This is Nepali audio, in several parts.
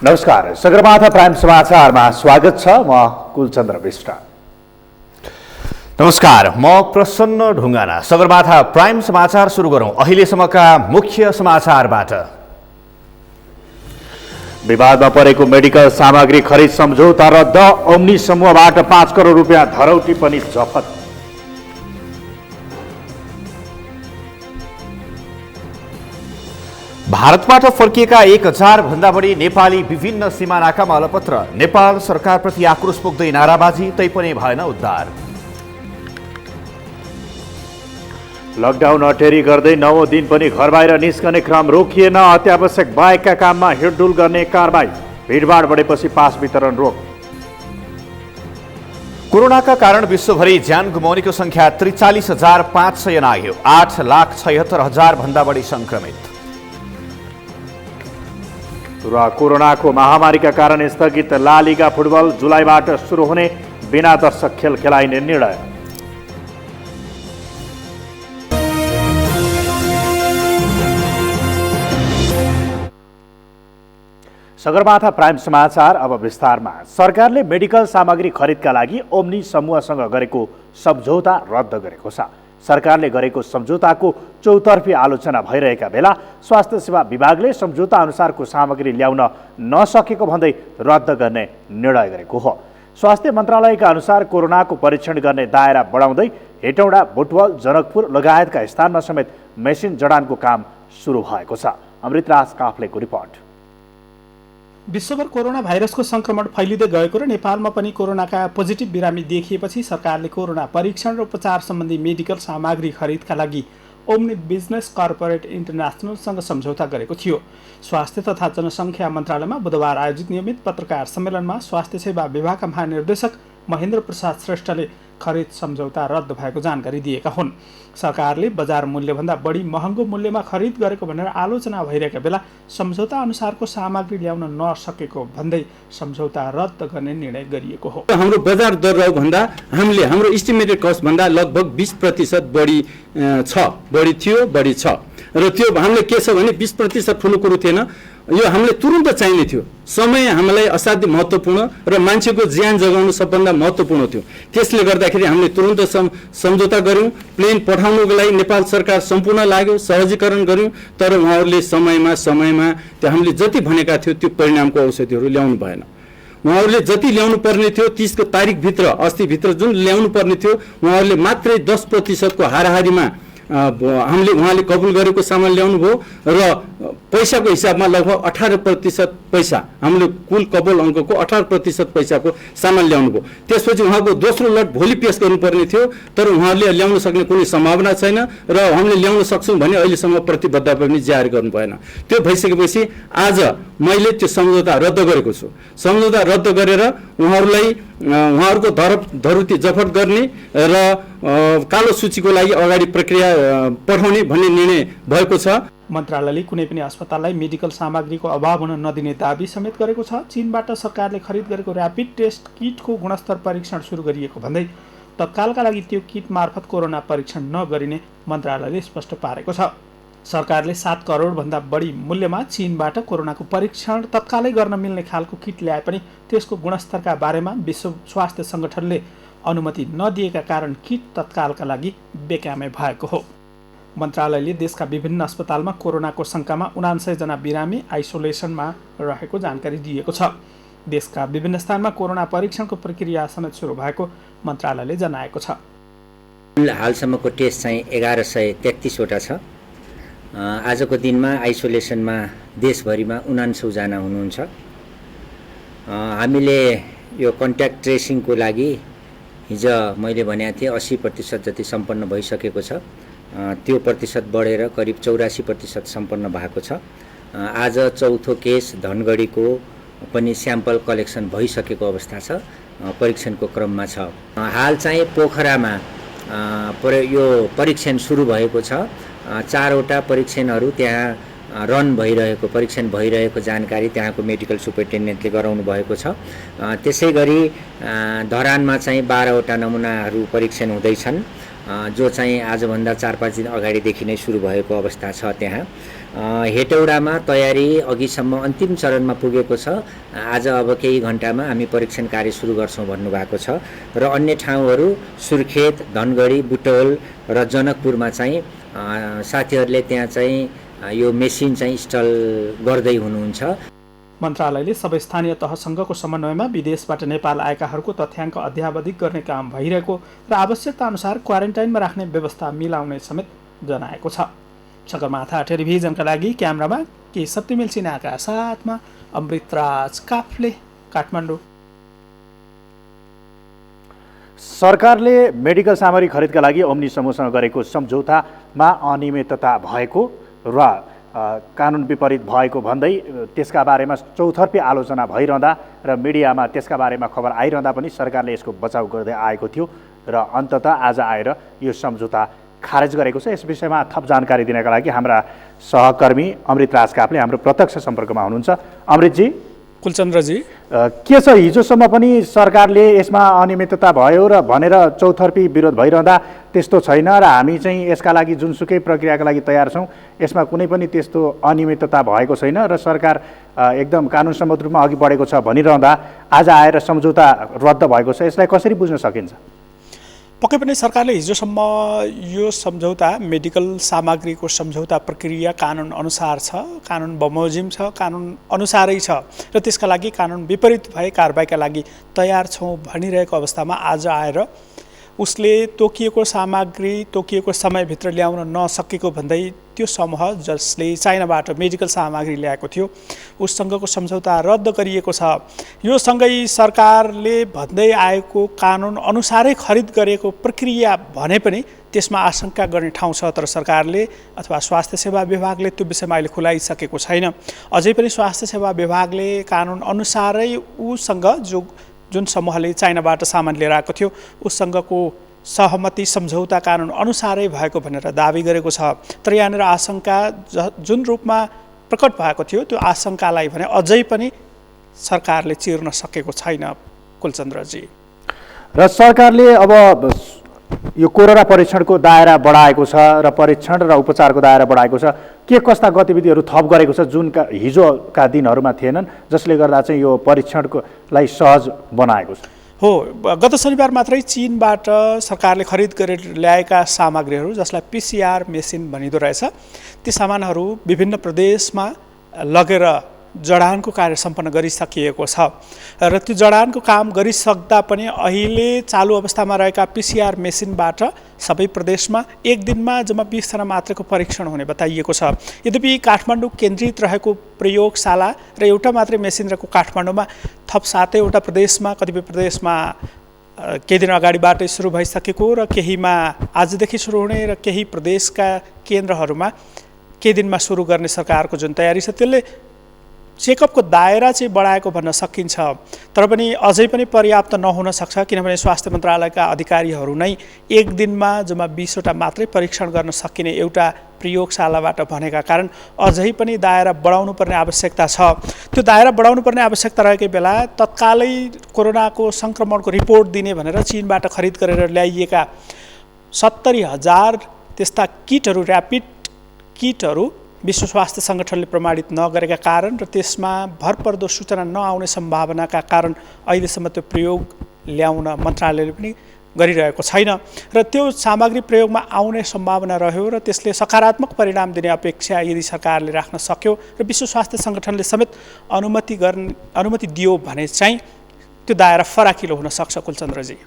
नमस्कार, सगरमाथा प्राइम समाचारमा स्वागत छ। म कुलचन्द्र विष्ट। नमस्कार, म प्रसन्न ढुङ्गाना। सगरमाथा प्राइम समाचार सुरु गरौँ अहिलेसम्मका मुख्य समाचारबाट। विवादमा परेको मेडिकल सामग्री खरिद सम्झौता रद्द, ओम्नी समूहबाट 5 करोड रुपियाँ धरौटी पनि जफत। भारतबाट फर्किएका 1000 भन्दा बढी नेपाली विभिन्न सिमानाकामा अलपत्र। नेपाल सरकारप्रति आक्रोश पोख्दै नाराबाजी, तैपनि भएन उद्धार। लकडाउन अटेरी गर्दै 9औं दिन पनि घर बाहिर निस्कने क्रम रोकिएन। अत्यावश्यक बाहेकका काममा हिँडडुल गर्ने कारबाही, भिडभाड बढेपछि पास वितरण रोक। कोरोनाका कारण विश्वभरि ज्यान गुमाउनेको संख्या 43,500 नाग्यो। 8,76,000 भन्दा बढी संक्रमित। र कोरोनाको महामारीका कारण स्थगित ला लिगा फुटबल जुलाईबाट सुरु हुने, बिना दर्शक खेल खेलाइने निर्णय। सगरमाथा प्राइम समाचार अब विस्तारमा। सरकारले मेडिकल सामग्री खरिदका लागि ओम्नी समूहसँग गरेको सम्झौता रद्द गरेको छ। सरकारले गरेको सम्झौताको चौतर्फी आलोचना भइरहेका बेला स्वास्थ्य सेवा विभागले सम्झौता अनुसारको सामग्री ल्याउन नसकेको भन्दै रद्द गर्ने निर्णय गरेको हो। स्वास्थ्य मन्त्रालयका अनुसार कोरोनाको परीक्षण गर्ने दायरा बढाउँदै हेटौँडा, बुटवल, जनकपुर लगायतका स्थानमा समेत मेसिन जडानको काम सुरु भएको छ। अमृतराज काफ्लेको रिपोर्ट। विश्वभर कोरोना भाइरसको संक्रमण फैलिँदै गएको र नेपालमा पनि कोरोनाका पोजिटिभ बिरामी देखिएपछि सरकारले कोरोना परीक्षण र उपचार सम्बन्धी मेडिकल सामग्री खरिदका लागि ओम्नी बिजनेस कर्पोरेट इन्टरनेसनलसँग सम्झौता गरेको थियो। स्वास्थ्य तथा जनसङ्ख्या मन्त्रालयमा बुधबार आयोजित नियमित पत्रकार सम्मेलनमा स्वास्थ्य सेवा विभागका महानिर्देशक महेन्द्र प्रसाद श्रेष्ठले खरिद सम्झौता रद्द भएको जानकारी दिएका हुन्। सरकारले बजार मूल्यभन्दा बढी महँगो मूल्यमा खरिद गरेको भनेर आलोचना भइरहेका बेला सम्झौता अनुसारको सामग्री ल्याउन नसकेको भन्दै सम्झौता रद्द गर्ने निर्णय गरिएको हो। हाम्रो बजार दर भन्दा हाम्रो इस्टिमेटेड कस्ट भन्दा लगभग 20% बढी छ र त्यो हामीले के छ भने 20% ठुलो कुरो थिएन। यो हामीले तुरुन्त चाहिने थियो। समय हामीलाई असाध्य महत्त्वपूर्ण र मान्छेको ज्यान जोगाउनु सबभन्दा महत्त्वपूर्ण थियो। त्यसले गर्दाखेरि हामीले तुरुन्त सम्झौता गर्यौं। प्लेन पठाउनुको लागि नेपाल सरकार सम्पूर्ण लाग्यो, सहजीकरण गर्यौं। तर उहाँहरूले समयमा त्यो हामीले जति भनेका थियो त्यो परिणामको औषधिहरू ल्याउनु भएन। उहाँहरूले जति ल्याउनु पर्ने थियो 30 को तारिकभित्र, अस्तिभित्र जुन ल्याउनु पर्ने थियो, उहाँहरूले मात्रै 10% को हाराहारीमा उहाँले कबुल गरेको सामान ल्याउनु भयो र पैसाको हिसाबमा लगभग 18% पैसा, हामीले कुल कबुल अङ्कको 18% पैसाको सामान ल्याउनु भयो। त्यसपछि उहाँको दोस्रो लट भोलि पेश गर्नुपर्ने थियो, तर उहाँहरूले ल्याउन सक्ने कुनै सम्भावना छैन र हामीले ल्याउन सक्छौँ भने अहिलेसम्म प्रतिबद्धता पनि जाहेर गर्नु भएन। त्यो भइसकेपछि आज मैले त्यो सम्झौता रद्द गरेको छु। सम्झौता रद्द गरेर उहाँहरूको धरौटी जफत गर्ने र कालो सूचीको लागि अगाडि प्रक्रिया पठाउने भन्ने निर्णय भएको छ। मन्त्रालयले कुनै पनि अस्पताललाई मेडिकल सामग्रीको अभाव हुन नदिने दाबी समेत गरेको छ। चीनबाट सरकारले खरिद गरेको र्यापिड टेस्ट किटको गुणस्तर परीक्षण सुरु गरिएको भन्दै तत्कालका लागि त्यो किट मार्फत कोरोना परीक्षण नगरिने मन्त्रालयले स्पष्ट पारेको छ। सरकारले 7 करोड भन्दा बढी मूल्यमा चीनबाट कोरोनाको परीक्षण तत्कालै गर्न मिल्ने खालको किट ल्याए पनि त्यसको गुणस्तरका बारेमा विश्व स्वास्थ्य सङ्गठनले अनुमति नदिएका कारण किट तत्कालका लागि बेकामै भएको हो। मन्त्रालयले देशका विभिन्न अस्पतालमा कोरोनाको शङ्कामा 79 जना बिरामी आइसोलेसनमा रहेको जानकारी दिएको छ। देशका विभिन्न स्थानमा कोरोना परीक्षणको प्रक्रिया समेत सुरु भएको मन्त्रालयले जनाएको छ। हालसम्मको टेस्ट चाहिँ 1133 वटा छ। आजको दिनमा आइसोलेसनमा देशभरिमा 79 जना हुनुहुन्छ। हामीले यो कन्ट्याक्ट ट्रेसिङको लागि हिजो मैले भनेको थिएँ 80% जति सम्पन्न भइसकेको छ। त्यो प्रतिशत बढेर करिब 84% सम्पन्न भएको छ। आज चौथो केस धनगढीको पनि स्याम्पल कलेक्सन भइसकेको अवस्था छ, परीक्षणको क्रममा छ। हाल चाहिँ पोखरामा यो परीक्षण सुरु भएको छ। 4 वटा परीक्षणहरू त्यहाँ परीक्षण भइरहेको जानकारी त्यहाँको मेडिकल सुपरिन्टेन्डेन्टले गराउनु भएको छ। त्यसै गरी धरानमा चाहिँ 12 वटा नमुनाहरू परीक्षण हुँदैछन्। जो चाहिँ आजभन्दा 4-5 दिन अगाडिदेखि नै सुरु भएको अवस्था छ। त्यहाँ हेटौडामा तयारी अघिसम्म अन्तिम चरणमा पुगेको छ। आज अब केही घण्टामा हामी परीक्षण कार्य सुरु गर्छौँ भन्नुभएको छ र अन्य ठाउँहरू सुर्खेत, धनगढी, बुटवल र जनकपुरमा चाहिँ साथीहरूले त्यहाँ चाहिँ यो मेसिन चाहिँ इन्स्टल गर्दै हुनुहुन्छ। मन्त्रालयले सबै स्थानीय तहसँगको समन्वयमा विदेशबाट नेपाल आएकाहरूको तथ्याङ्क अध्यावधिक गर्ने काम भइरहेको र आवश्यकता अनुसार क्वारेन्टाइनमा राख्ने व्यवस्था मिलाउने समेत जनाएको छ। सगरमाथा टेलिभिजनका लागि क्यामेरामा के सत्यमेल सिन्हाका साथमा अमृतराज काफ्ले, काठमाडौँ। सरकारले मेडिकल सामग्री खरिदका लागि ओम्नी समूहसँग गरेको सम्झौतामा अनियमितता भएको र कानुन विपरीत भएको भन्दै त्यसका बारेमा चौतर्फी आलोचना भइरहँदा र मिडियामा त्यसका बारेमा खबर आइरहँदा पनि सरकारले यसको बचाउ गर्दै आएको थियो र अन्ततः आज आएर यो सम्झौता खारेज गरेको छ। यस विषयमा थप जानकारी दिनका लागि हाम्रा सहकर्मी अमृतराज काफ्ले हाम्रो प्रत्यक्ष सम्पर्कमा हुनुहुन्छ। अमृतजी, कुलचन्द्रजी, के छ हिजोसम्म पनि सरकारले यसमा अनियमितता भयो र भनेर चौतर्फी विरोध भइरहँदा त्यस्तो छैन र हामी चाहिँ यसका लागि जुनसुकै प्रक्रियाका लागि तयार छौँ, यसमा कुनै पनि त्यस्तो अनियमितता भएको छैन र सरकार एकदम कानुन सम्मत रूपमा अघि बढेको छ भनिरहँदा आज आएर सम्झौता रद्द भएको छ, यसलाई कसरी बुझ्न सकिन्छ? पक्कै पनि सरकारले हिजोसम्म यो सम्झौता मेडिकल सामग्रीको सम्झौता प्रक्रिया कानुन अनुसार छ, कानुन बमोजिम छ, कानुन अनुसारै छ र त्यसका लागि कानुन विपरीत भए कारबाहीका लागि तयार छौँ भनिरहेको अवस्थामा आज आएर उसले तोकिएको सामग्री तोकिएको समयभित्र ल्याउन नसकेको भन्दै त्यो समूह जसले चाइनाबाट मेडिकल सामग्री ल्याएको थियो उससँगको सम्झौता रद्द गरिएको छ। यो सँगै सरकारले भन्दै आएको कानुन अनुसारै खरिद गरेको प्रक्रिया भने पनि त्यसमा आशंका गर्ने ठाउँ छ, तर सरकारले अथवा स्वास्थ्य सेवा विभागले त्यो विषयमा अहिले खुलाइसकेको छैन। अझै पनि स्वास्थ्य सेवा विभागले कानुन अनुसारै उसँग जुन समूहले चाइनाबाट सामान लिएर आएको थियो उसँगको सहमति सम्झौता कानुन अनुसारै भएको भनेर दाबी गरेको छ। तर यहाँनिर आशंका जुन रूपमा प्रकट भएको थियो त्यो आशंकालाई भने अझै पनि सरकारले चिर्न सकेको छैन कुलचन्द्रजी। र सरकारले अब यो कोरोना परीक्षणको दायरा बढाएको छ र परीक्षण र उपचारको दायरा बढाएको छ, के कस्ता गतिविधिहरू थप गरेको छ जुन हिजोका दिनहरूमा थिएनन्, जसले गर्दा चाहिँ यो परीक्षणलाई सहज बनाएको छ? हो, गत शनिबार मात्रै चीनबाट सरकारले खरिद गरेर ल्याएका सामग्रीहरू जसलाई पिसिआर मेसिन भनिँदो रहेछ ती सामानहरू विभिन्न प्रदेशमा लगेर जडानको कार्य सम्पन्न गरिसकिएको छ र त्यो जडानको काम गरिसक्दा पनि अहिले चालु अवस्थामा रहेका पिसिआर मेसिनबाट सबै प्रदेशमा एक दिनमा जम्मा 20 जना मात्रैको परीक्षण हुने बताइएको छ। यद्यपि काठमाडौँ केन्द्रित रहेको प्रयोगशाला र एउटा मात्रै मेसिन रहेको काठमाडौँमा थप 7वटा प्रदेशमा कतिपय प्रदेशमा केही दिन अगाडिबाटै सुरु भइसकेको र केहीमा आजदेखि सुरु हुने र केही प्रदेशका केन्द्रहरूमा केही दिनमा सुरु गर्ने सरकारको जुन तयारी छ त्यसले चेकअपको दायरा चाहिँ बढाएको भन्न सकिन्छ। तर पनि अझै पनि पर्याप्त नहुन सक्छ, किनभने स्वास्थ्य मन्त्रालयका अधिकारीहरू नै एक दिनमा जम्मा 20वटा मात्रै परीक्षण गर्न सकिने एउटा प्रयोगशालाबाट भनेका कारण अझै पनि दायरा बढाउनु पर्ने आवश्यकता छ। त्यो दायरा बढाउनु पर्ने आवश्यकता रहेकै बेला तत्कालै कोरोनाको सङ्क्रमणको रिपोर्ट दिने भनेर चीनबाट खरिद गरेर ल्याइएका 70,000 त्यस्ता किटहरू, ऱ्यापिड किटहरू विश्व स्वास्थ्य सङ्गठनले प्रमाणित नगरेका कारण र त्यसमा भरपर्दो सूचना नआउने सम्भावनाका कारण अहिलेसम्म त्यो प्रयोग ल्याउन मन्त्रालयले पनि गरिरहेको छैन र त्यो सामग्री प्रयोगमा आउने सम्भावना रह्यो र त्यसले सकारात्मक परिणाम दिने अपेक्षा यदि सरकारले राख्न सक्यो र विश्व स्वास्थ्य सङ्गठनले समेत अनुमति दियो भने चाहिँ त्यो दायरा फराकिलो हुन सक्छ कुलचन्द्रजी।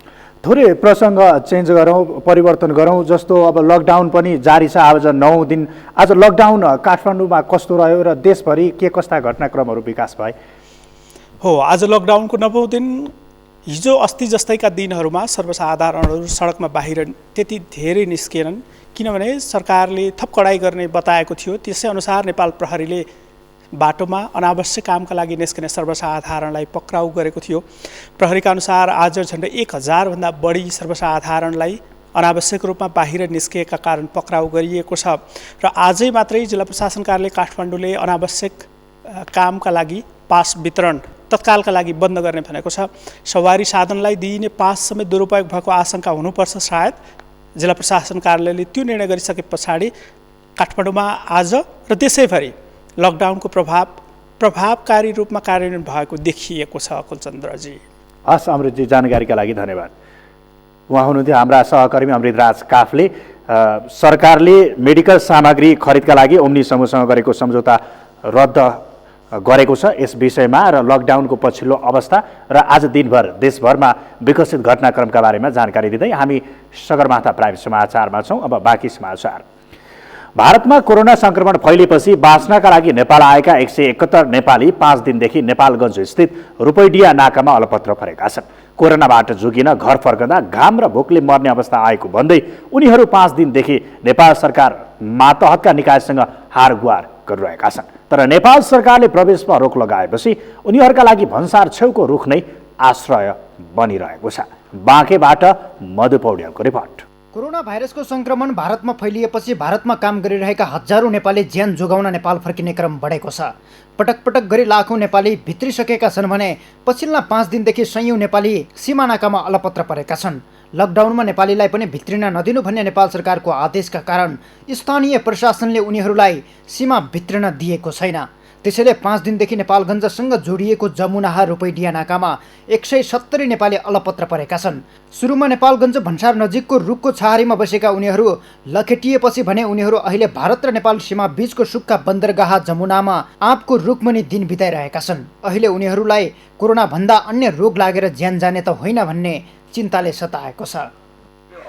थोरै प्रसङ्ग चेन्ज गरौँ, परिवर्तन गरौँ। जस्तो अब लकडाउन पनि जारी छ, आज 9 दिन। आज लकडाउन काठमाडौँमा कस्तो रह्यो र देशभरि के कस्ता घटनाक्रमहरू विकास भए? हो, आज लकडाउनको 9औं दिन। हिजो अस्ति जस्तैका दिनहरूमा सर्वसाधारणहरू सडकमा बाहिर त्यति धेरै निस्केनन्, किनभने सरकारले थप कडाई गर्ने बताएको थियो। त्यसै अनुसार नेपाल प्रहरीले बाटोमा अनावश्यक कामका लागि निस्किने सर्वसाधारणलाई पक्राउ गरेको थियो। प्रहरीका अनुसार आज झन्डै 1000 भन्दा बढी सर्वसाधारणलाई अनावश्यक रूपमा बाहिर निस्किएका कारण पक्राउ गरिएको छ र आजै मात्रै जिल्ला प्रशासन कार्यालय काठमाडौँले अनावश्यक कामका लागि पास वितरण तत्कालका लागि बन्द गर्ने भनेको छ। सवारी साधनलाई दिइने पास समेत दुरुपयोग भएको आशंका हुनुपर्छ सायद, जिल्ला प्रशासन कार्यालयले त्यो निर्णय गरिसके पछाडि काठमाडौँमा आज र देशैभरि लकडाउनको प्रभावकारी रूपमा कार्यान्वयन भएको देखिएको छ। कुलचन्द्रजी। हस् अमृतजी, जानकारीका लागि धन्यवाद। उहाँ हुनुहुन्थ्यो हाम्रा सहकर्मी अमृतराज काफले। सरकारले मेडिकल सामग्री खरिदका लागि ओम्नी समूहसँग गरेको सम्झौता रद्द गरेको छ यस विषयमा र लकडाउनको पछिल्लो अवस्था र आज दिनभर देशभरमा विकसित घटनाक्रमका बारेमा जानकारी दिँदै हामी सगरमाथा प्राइम समाचारमा छौँ। अब बाँकी समाचार। भारतमा कोरोना संक्रमण फैलिएपछि बाँच्नका लागि नेपाल आएका 171 नेपाली 5 दिनदेखि नेपालगञ्ज स्थित रुपैडिया नाकामा अलपत्र परेका छन्। कोरोनाबाट जोगिन घर फर्कँदा घाम र भोकले मर्ने अवस्था आएको भन्दै उनीहरू 5 दिनदेखि नेपाल सरकार मातहतका निकायसँग हारगुहार गरिरहेका छन्। तर नेपाल सरकारले प्रवेशमा रोक लगाएपछि उनीहरूका लागि भन्सार छेउको रुख नै आश्रय बनिरहेको छ। बाँकेबाट मधु पौड्यालको रिपोर्ट। कोरोना भाइरसको संक्रमण भारतमा फैलिएपछि भारतमा काम गरिरहेका हजारौं नेपाली ज्यान जोगाउन नेपाल फर्किने क्रम बढेको छ। पटक पटक गरी लाखौं नेपाली भित्रिसकेका छन् भने पछिल्ला 5 दिनदेखि सयौं नेपाली सीमानाकामा अलपत्र परेका छन्। लकडाउनमा नेपालीलाई पनि भित्रिन नदिनु भन्ने नेपाल सरकारको आदेशका कारण स्थानीय प्रशासनले उनीहरूलाई सीमा भित्रिन दिएको छैन। त्यसैले 5 दिनदेखि नेपालगञ्जसँग जोडिएको जमुनाहा रुपैडिया नाकामा 170 नेपाली अलपत्र परेका छन्। सुरुमा नेपालगञ्ज भन्सार नजिकको रुखको छहारीमा बसेका उनीहरू लखेटिएपछि भने उनीहरू अहिले भारत र नेपाल सीमा बीचको सुक्खा बन्दरगाह जमुनामा आँपको रुखमुनि दिन बिताइरहेका छन्। अहिले उनीहरूलाई कोरोना भन्दा अन्य रोग लागेर ज्यान जाने त होइन भन्ने चिन्ताले सताएको छ।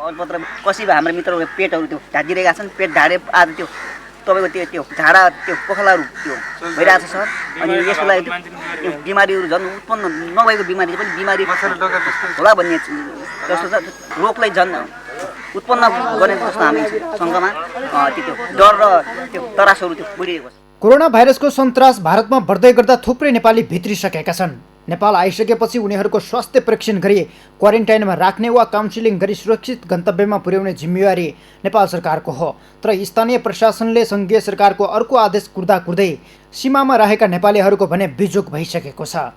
अलपत्र कसै हाम्रो मित्रहरू पेटहरू त्यो ढाकिरहेका छन्। पेट ढाडे आज त्यो तपाईँको त्यो झाडा त्यो पोखलाहरू त्यो भइरहेको छ सर। अनि यसको लागि त्यो बिमारीहरू झन् उत्पन्न नभएको बिमारी पनि बिमारी होला भन्ने जस्तो छ। रोगलाई झन् उत्पन्न गर्ने जस्तो हामी सङ्घमा त्यो डर र त्यो तरासहरू त्यो बढिरहेको छ। कोरोना भाइरसको सन्तास भारतमा बढ्दै गर्दा थुप्रै नेपाली भित्रिसकेका छन्। नेपाल आइसकेपछि उनीहरूको स्वास्थ्य परीक्षण गरी क्वारेन्टाइनमा राख्ने वा काउन्सिलिङ गरी सुरक्षित गन्तव्यमा पुर्याउने जिम्मेवारी नेपाल सरकारको हो। तर स्थानीय प्रशासनले सङ्घीय सरकारको अर्को आदेश कुर्दै सीमामा रहेका नेपालीहरूको भने बिजोग भइसकेको छ।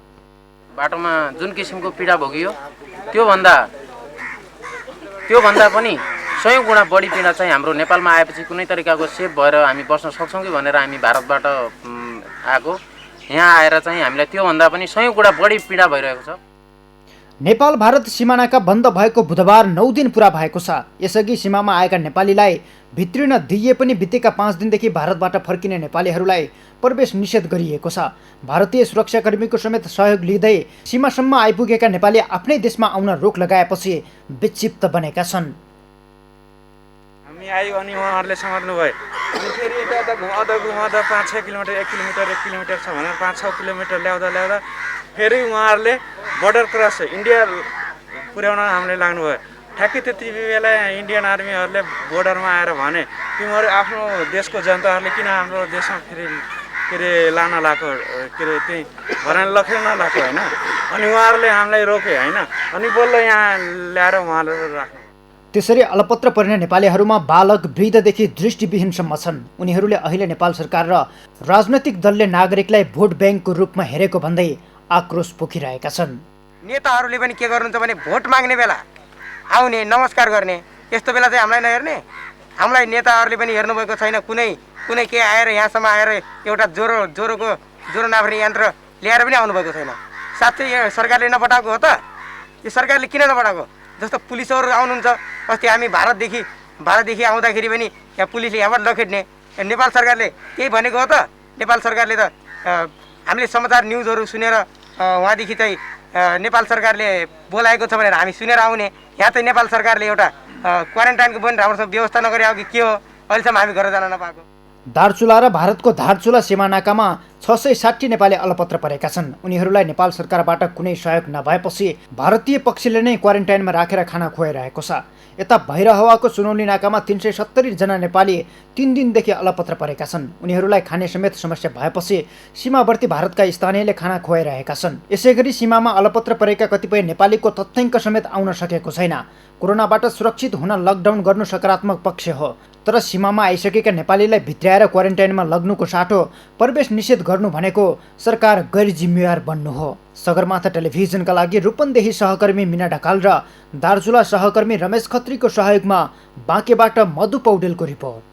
बाटोमा जुन किसिमको पीडा भोगियो त्योभन्दा पनि 100 गुणा बढी पीडा चाहिँ हाम्रो नेपालमा आएपछि कुनै तरिकाको सेफ भएर हामी बस्न सक्छौँ कि भनेर हामी भारतबाट आएको। यहाँ आएर चाहिँ हामीलाई त्योभन्दा पनि 100 गुणा बढी पीडा भइरहेको छ। नेपाल भारत सीमानाका बन्द भएको बुधबार 9 दिन पुरा भएको छ। यसअघि सीमामा आएका नेपालीलाई भित्रिन दिए पनि बितेका 5 दिनदेखि भारतबाट फर्किने नेपालीहरूलाई प्रवेश निषेध गरिएको छ। भारतीय सुरक्षाकर्मीको समेत सहयोग लिँदै सीमासम्म आइपुगेका नेपाली आफ्नै देशमा आउन रोक लगाएपछि विक्षिप्त बनेका छन्। हामी आयो अनि उहाँहरूले समात्नु भयो। अनि फेरि यता घुमाउँदा 5-6 किलोमिटर 1 किलोमिटर छ भनेर 5-6 किलोमिटर ल्याउँदा फेरि उहाँहरूले बोर्डर क्रस इन्डिया पुर्याउन हामीले लाग्नुभयो। ठ्याक्कै त्यति बेला इन्डियन आर्मीहरूले बोर्डरमा आएर भने तिमीहरू आफ्नो देशको जनताहरूले किन हाम्रो देशमा फेरि लान लाएको त्यही भरान लखेल्न लाएको होइन। अनि उहाँहरूले हामीलाई रोके होइन। अनि बल्ल यहाँ ल्याएर उहाँहरू राख्नु। त्यसरी अलपत्र पर्ने नेपालीहरूमा बालक वृद्धदेखि दृष्टिविहीनसम्म छन्। उनीहरूले अहिले नेपाल सरकार र राजनैतिक दलले नागरिकलाई भोट ब्याङ्कको रूपमा हेरेको भन्दै आक्रोश पोखिरहेका छन्। नेताहरूले पनि के गर्नुहुन्छ भने भोट माग्ने बेला आउने नमस्कार गर्ने, यस्तो बेला चाहिँ हामीलाई नहेर्ने। हामीलाई नेताहरूले पनि हेर्नुभएको छैन। कुनै के आएर यहाँसम्म आएर एउटा ज्वरो नाफ्ने यन्त्र ल्याएर पनि आउनुभएको छैन। साथै सरकारले नपठाएको हो त। यो सरकारले किन नपठाएको? जस्तो पुलिसहरू आउनुहुन्छ। अस्ति हामी भारतदेखि आउँदाखेरि पनि यहाँ पुलिसले यहाँबाट लखेट्ने। नेपाल सरकारले केही भनेको हो त? नेपाल सरकारले त हामीले समाचार न्युजहरू सुनेर उहाँदेखि चाहिँ नेपाल सरकारले बोलाएको छ भनेर हामी सुनेर आउने। यहाँ चाहिँ नेपाल सरकारले एउटा क्वारेन्टाइनको पनि राम्रोसँग व्यवस्था नगरे हो कि के हो? अहिलेसम्म हामी घर जान नपाएको। दार्चुला र भारतको धारचुला सीमानाकामा 660 नेपाली अलपत्र परेका छन्। उनीहरूलाई नेपाल सरकारबाट कुनै सहयोग नभएपछि भारतीय पक्षले नै क्वारेन्टाइनमा राखेर खाना खुवाइरहेको छ। यता भैरहवाको सुनौली नाकामा 370 जना नेपाली 3 दिनदेखि अलपत्र परेका छन्। उनीहरूलाई खाने समेत समस्या भएपछि सीमावर्ती भारतका स्थानीयले खाना खुवाइरहेका छन्। यसैगरी सीमामा अलपत्र परेका कतिपय नेपालीको तथ्याङ्क समेत आउन सकेको छैन। कोरोनाबाट सुरक्षित हुन लकडाउन गर्नु सकारात्मक पक्ष हो। तर सीमामा आइसकेका नेपालीलाई भित्र्याएर क्वारेन्टाइनमा लग्नुको साटो प्रवेश निषेध गर्नु भनेको सरकार गैर जिम्मेवार बन्नु हो। सगरमाथा टेलिभिजनका लागि रूपन्देही सहकर्मी मिना ढकाल र दार्चुला सहकर्मी रमेश खत्रीको सहयोगमा बाँकेबाट मधु पौडेलको रिपोर्ट।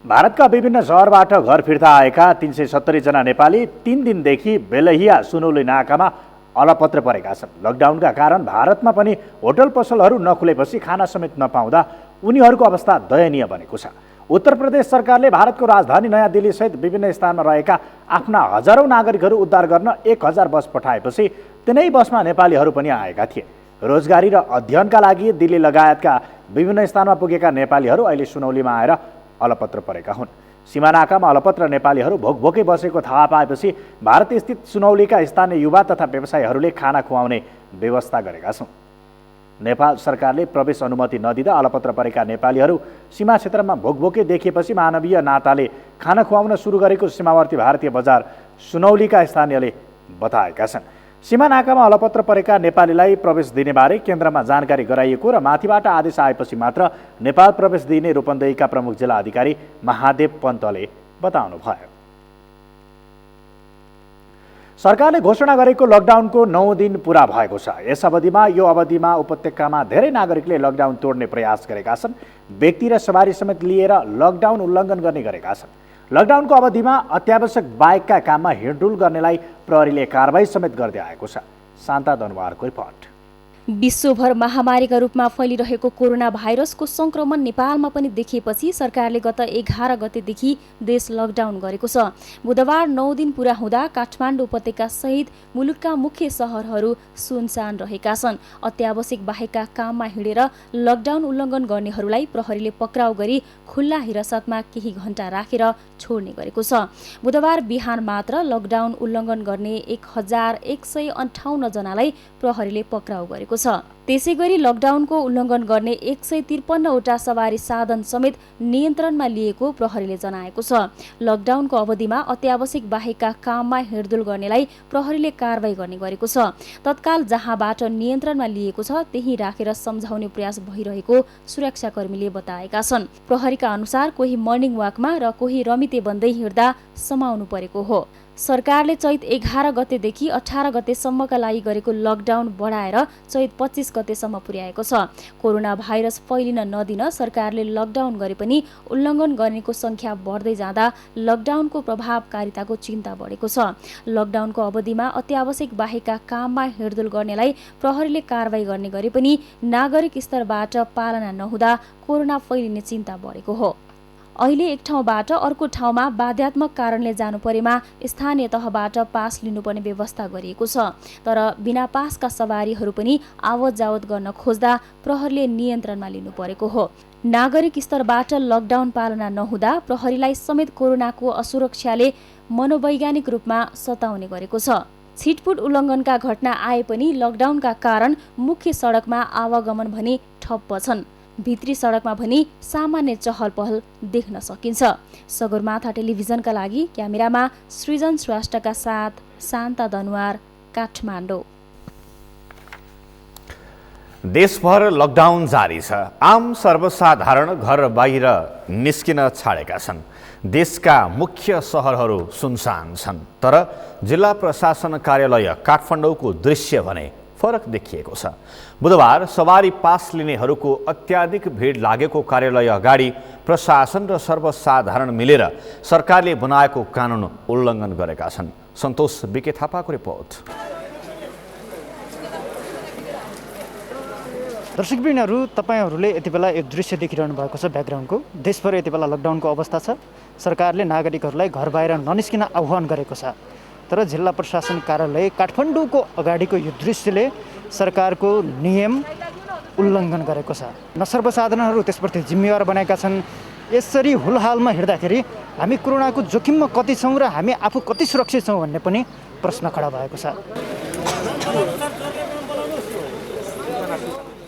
भारतका विभिन्न सहरबाट घर फिर्ता आएका 370 जना नेपाली 3 दिनदेखि बेलहिया सुनौली नाकामा अलपत्र परेका छन्। लकडाउनका कारण भारतमा पनि होटल पसलहरू नखुलेपछि खाना समेत नपाउँदा उनीहरूको अवस्था दयनीय बनेको छ। उत्तर प्रदेश सरकारले भारतको राजधानी नयाँ दिल्लीसहित विभिन्न स्थानमा रहेका आफ्ना हजारौं नागरिकहरू उद्धार गर्न 1000 बस पठाएपछि तिनै बसमा नेपालीहरू पनि आएका थिए। रोजगारी र अध्ययनका लागि दिल्ली लगायतका विभिन्न स्थानमा पुगेका नेपालीहरू अहिले सुनौलीमा आएर अलपत्र परेका हुन्। सीमानाकामा अलपत्र नेपालीहरू भोकभोकै बसेको थाहा पाएपछि भारतस्थित सुनौलीका स्थानीय युवा तथा व्यवसायीहरूले खाना खुवाउने व्यवस्था गरेका छन्। नेपाल सरकारले प्रवेश अनुमति नदिँदा अलपत्र परेका नेपालीहरू सीमा क्षेत्रमा भोकभोकै देखिएपछि मानवीय नाताले खाना खुवाउन सुरु गरेको सीमावर्ती भारतीय बजार सुनौलीका स्थानीयले बताएका छन्। सीमानाकामा अलपत्र परेका नेपालीलाई प्रवेश दिनेबारे केन्द्रमा जानकारी गराइएको र माथिबाट आदेश आएपछि मात्र नेपाल प्रवेश दिने रूपन्देहीका प्रमुख जिल्ला अधिकारी महादेव पन्तले बताउनुभयो। सरकारले घोषणा गरेको लकडाउनको 9 दिन पूरा भएको छ। यस अवधिमा उपत्यकामा धेरै नागरिकले लकडाउन तोड्ने प्रयास गरेका छन्। व्यक्ति र सवारी समेत लिएर लकडाउन उल्लङ्घन गर्ने गरेका छन्। लकडाउनको अवधिमा अत्यावश्यक बाहेकका काममा हिँडडुल गर्नेलाई प्रहरीले कारबाही समेत गर्दै आएको छ। शान्ता दनवारको रिपोर्ट। विश्वभर महामारीका रूपमा फैलिरहेको कोरोना भाइरसको संक्रमण नेपालमा पनि देखिएपछि सरकारले गत 11 गतेदेखि देश लकडाउन गरेको छ। बुधबार 9 दिन पूरा हुँदा काठमाडौँ उपत्यका सहित मुलुकका मुख्य सहरहरू सुनसान रहेका छन्। अत्यावश्यक बाहेकका काममा हिँडेर लकडाउन उल्लङ्घन गर्नेहरूलाई प्रहरीले पक्राउ गरी खुल्ला हिरासतमा केही घण्टा राखेर छोड्ने गरेको छ। बुधबार बिहान मात्र लकडाउन उल्लङ्घन गर्ने 1158 जनालाई प्रहरीले पक्राउ गरेको छ। त्यसैगरी लकडाउनको उल्लङ्घन गर्ने 153 वटा सवारी साधन समेत नियन्त्रणमा लिएको प्रहरीले जनाएको छ। लकडाउनको अवधिमा अत्यावश्यक बाहेकका काममा हिँडडुल गर्नेलाई प्रहरीले कारबाही गर्ने गरेको छ। तत्काल जहाँबाट नियन्त्रणमा लिएको छ त्यही राखेर सम्झाउने प्रयास भइरहेको सुरक्षाकर्मीले बताएका छन्। प्रहरीका अनुसार कोही मर्निङ वाकमा र कोही रमिते बन्दै हिँड्दा समाउनु परेको हो। सरकारले चैत 11 गतेदेखि 18 गतेसम्मका लागि गरेको लकडाउन बढाएर चैत 25 गतेसम्म पुर्याएको छ। कोरोना भाइरस फैलिन नदिन सरकारले लकडाउन गरे पनि उल्लङ्घन गर्नेको संख्या बढ्दै जाँदा लकडाउनको प्रभावकारिताको चिन्ता बढेको छ। लकडाउनको अवधिमा अत्यावश्यक बाहेकका काममा हिँडडुल गर्नेलाई प्रहरीले कारबाही गर्ने गरे पनि नागरिक स्तरबाट पालना नहुँदा कोरोना फैलिने चिन्ता बढेको हो। अहिले एक ठाउँबाट अर्को ठाउँमा बाध्यात्मक कारणले जानु परेमा स्थानीय तहबाट पास लिनुपर्ने व्यवस्था गरिएको छ। तर बिना पासका सवारीहरू पनि आवत जावत गर्न खोज्दा प्रहरीले नियन्त्रणमा लिनु परेको हो। नागरिक स्तरबाट लकडाउन पालना नहुँदा प्रहरीलाई समेत कोरोनाको असुरक्षाले मनोवैज्ञानिक रूपमा सताउने गरेको छ। छिटपुट उल्लङ्घनका घटना आए पनि लकडाउनका कारण मुख्य सडकमा आवागमन भने ठप्प छन्। भित्री सडकमा पनि सामान्य चहल पहल देख्न सकिन्छ। सगरमाथा टेलिभिजनका लागि क्यामेरामा सृजन श्रेष्ठका साथ शान्ता दनवार, काठमाडौँ। देशभर लकडाउन जारी छ। आम सर्वसाधारण घर बाहिर निस्किन छाडेका छन्। देशका मुख्य सहरहरू सुनसान छन्। तर जिल्ला प्रशासन कार्यालय काठमाडौँको दृश्य भने फरक देखिएको छ। बुधबार सवारी पास लिनेहरूको अत्याधिक भिड लागेको कार्यालय अगाडि प्रशासन र सर्वसाधारण मिलेर सरकारले बनाएको कानुन उल्लङ्घन गरेका छन्। सन्तोष बिके थापाको रिपोर्ट। दर्शकवृन्दहरू, तपाईहरूले यति बेला एक दृश्य देखिरहनु भएको छ ब्याकग्राउन्डको। देशभर यति बेला लकडाउनको अवस्था छ। सरकारले नागरिकहरूलाई घर बाहिर ननिस्किन आह्वान गरेको छ। तर जिल्ला प्रशासन कार्यालय काठमाडौँको अगाडिको यो दृश्यले सरकारको नियम उल्लङ्घन गरेको छ। न सर्वसाधारणहरू त्यसप्रति जिम्मेवार बनाएका छन्। यसरी हुलहालमा हिँड्दाखेरि हामी कोरोनाको जोखिममा कति छौँ र हामी आफू कति सुरक्षित छौँ भन्ने पनि प्रश्न खडा भएको छ।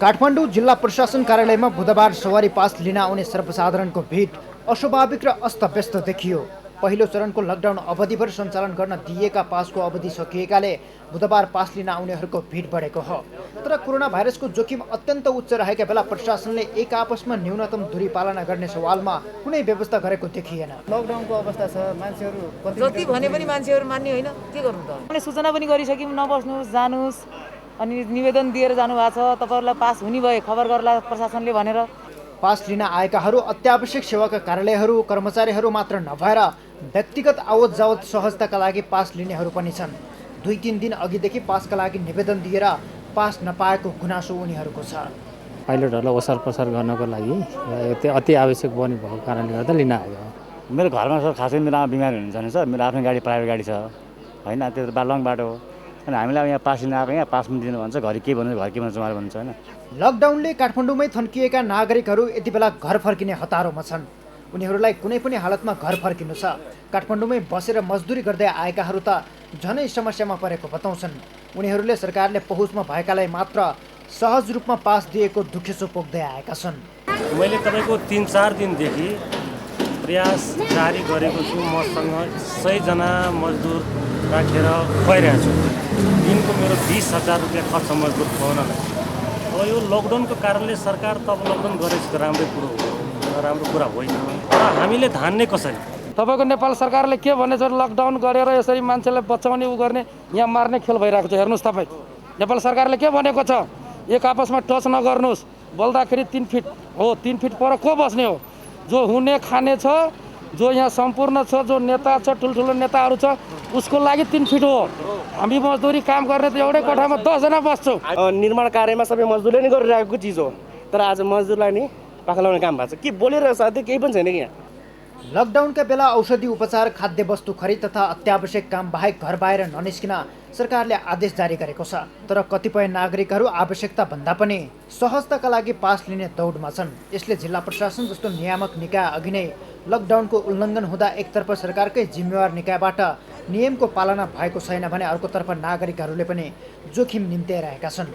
काठमाडौँ जिल्ला प्रशासन कार्यालयमा बुधबार सवारी पास लिन आउने सर्वसाधारणको भिड अस्वाभाविक र अस्तव्यस्त देखियो। पहिलो चरणको लकडाउन अवधिभर सञ्चालन गर्न दिइएका पासको अवधि सकिएकाले बुधबार पास लिन आउनेहरूको भिड बढेको हो। तर कोरोना भाइरसको जोखिम अत्यन्त उच्च रहेका बेला प्रशासनले एक आपसमा न्यूनतम दूरी पालना गर्ने सवालमा कुनै व्यवस्था गरेको देखिएन। लकडाउनको अवस्था छ, मान्छेहरू जति भने पनि मान्छेहरू मान्ने होइन, के गर्नु त? हामीले सूचना पनि गरिसक्यौँ, नबस्नुहोस्, जानुहोस्, अनि निवेदन दिएर जानुभएको छ, तपाईँहरूलाई पास हुने भए खबर गर्ला प्रशासनले भनेर। पास लिन आएकाहरू अत्यावश्यक सेवाका कार्यालयहरू कर्मचारीहरू मात्र नभएर व्यक्तिगत आवत जावत सहजताका लागि पास लिनेहरू पनि छन्। 2-3 दिन अघिदेखि पासका लागि निवेदन दिएर पास नपाएको गुनासो उनीहरूको छ। पाइलटहरूलाई ओसार पसार गर्नको लागि अति आवश्यक बनी भएको कारणले गर्दा लिन आयो। मेरो घरमा सर खासै मेरो आमा बिमारी हुनुहुन्छ सर, मेरो आफ्नो गाडी प्राइभेट गाडी छ होइन, त्यो त लङ बाटो हो। अनि हामीलाई यहाँ पास लिन आएको, यहाँ पास पनि दिनु भन्छ, घर के भन्नु घर के भन्छ उहाँले भन्छ होइन। लकडाउनले काठमाडौँमै थन्किएका नागरिकहरू यति बेला घर फर्किने हतारोमा छन्। उनीहरूलाई कुनै पनि हालतमा घर फर्किनु छ। काठमाडौँमै बसेर मजदुरी गर्दै आएकाहरू त झनै समस्यामा परेको बताउँछन्। उनीहरूले सरकारले पहुँचमा भएकालाई मात्र सहज रूपमा पास दिएको दुखेसो पोख्दै आएका छन्। मैले तपाईँको 3-4 दिनदेखि प्रयास जारी गरेको छु। मसँग 100 जना मजदुर राखेर खुवाइरहेको छु। दिनको मेरो 20,000 रुपियाँ खर्च मजदुर खुवाउनलाई। अब यो लकडाउनको कारणले सरकार त अब लकडाउन गरेको त राम्रै कुरो हो, राम्रो कुरा होइन। तर हामीले धान्ने कसरी? तपाईँको नेपाल सरकारले के भनेछ? लकडाउन गरेर यसरी मान्छेलाई बचाउने उ गर्ने, यहाँ मार्ने खेल भइरहेको छ। हेर्नुहोस् तपाईँ, नेपाल सरकारले के भनेको छ? एक आपसमा टच नगर्नुहोस्, बोल्दाखेरि 3 फिट हो, 3 फिट पर को बस्ने हो? जो हुने खाने छ, जो यहाँ सम्पूर्ण छ, जो नेता छ, ठुल्ठुलो नेताहरू छ, उसको लागि 3 फिट हो। हामी मजदुरी काम गर्ने त एउटै कोठामा 10 जना बस्छौँ। निर्माण कार्यमा सबै मजदुरले नै गरिरहेको चिज हो, तर आज मजदुरलाई नि पाखा लगाउने काम भएको छ। के बोलेर साथै केही पनि छैन कि यहाँ। लकडाउनका बेला औषधि उपचार, खाद्य वस्तु खरिद तथा अत्यावश्यक काम बाहेक घर बाहिर ननिस्किन सरकारले आदेश जारी गरेको छ। तर कतिपय नागरिकहरू आवश्यकता भन्दा पनि सहजताका लागि पास लिने दौडमा छन्। यसले जिल्ला प्रशासन जस्तो नियामक निकाय अघि नै लकडाउनको उल्लङ्घन हुँदा एकतर्फ सरकारकै जिम्मेवार निकायबाट नियमको पालना भएको छैन भने अर्कोतर्फ नागरिकहरूले पनि जोखिम निम्त्याइरहेका छन्।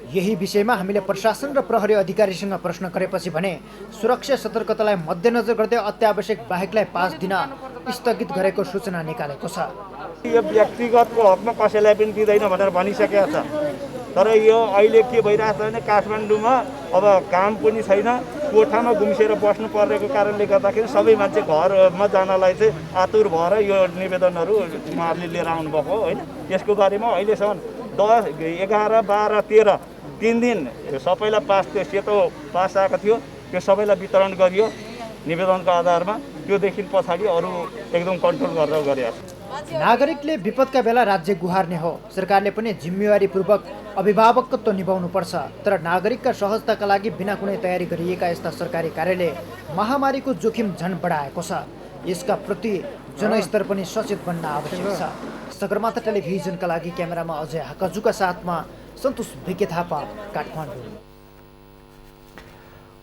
यही विषयमा हामीले प्रशासन र प्रहरी अधिकारीसँग प्रश्न गरेपछि भने सुरक्षा सतर्कतालाई मध्यनजर गर्दै अत्यावश्यक बाहेकलाई पास दिन स्थगित गरेको सूचना निकालेको छ। यो व्यक्तिगतको हकमा कसैलाई पनि दिँदैन भनेर भनिसकेको छ। तर यो अहिले के भइरहेको छ भने काठमाडौँमा अब काम पनि छैन, कोठामा गुम्सेर बस्नु परेको कारणले गर्दाखेरि सबै मान्छे घरमा जानलाई चाहिँ आतुर भएर यो निवेदनहरू उहाँहरूले लिएर आउनुभएको होइन। यसको बारेमा अहिलेसम्म 10, 11, 12, 13 3 दिन सबैलाई पास, त्यो सेतो पास आएको थियो, त्यो सबैलाई वितरण गरियो निवेदनको आधारमा। त्योदेखि पछाडि अरू एकदम कन्ट्रोल गरेर गरिएको छ। नागरिकले विपदका बेला राज्य गुहार्ने हो। सरकारले पनि जिम्मेवारीपूर्वक अभिभावकत्व निभाउनुपर्छ। तर नागरिकका सहजताका लागि बिना कुनै तयारी गरिएका यस्ता सरकारी कार्यले महामारीको जोखिम झन बढाएको छ। यसका प्रति जनस्तर पनि सचेत बन्न आवश्यक छ। सगरमाथा टेलिभिजनका लागि क्यामेरामा अजय हाकाजुका साथमा सन्तोष भिके थापा, काठमाडौँ।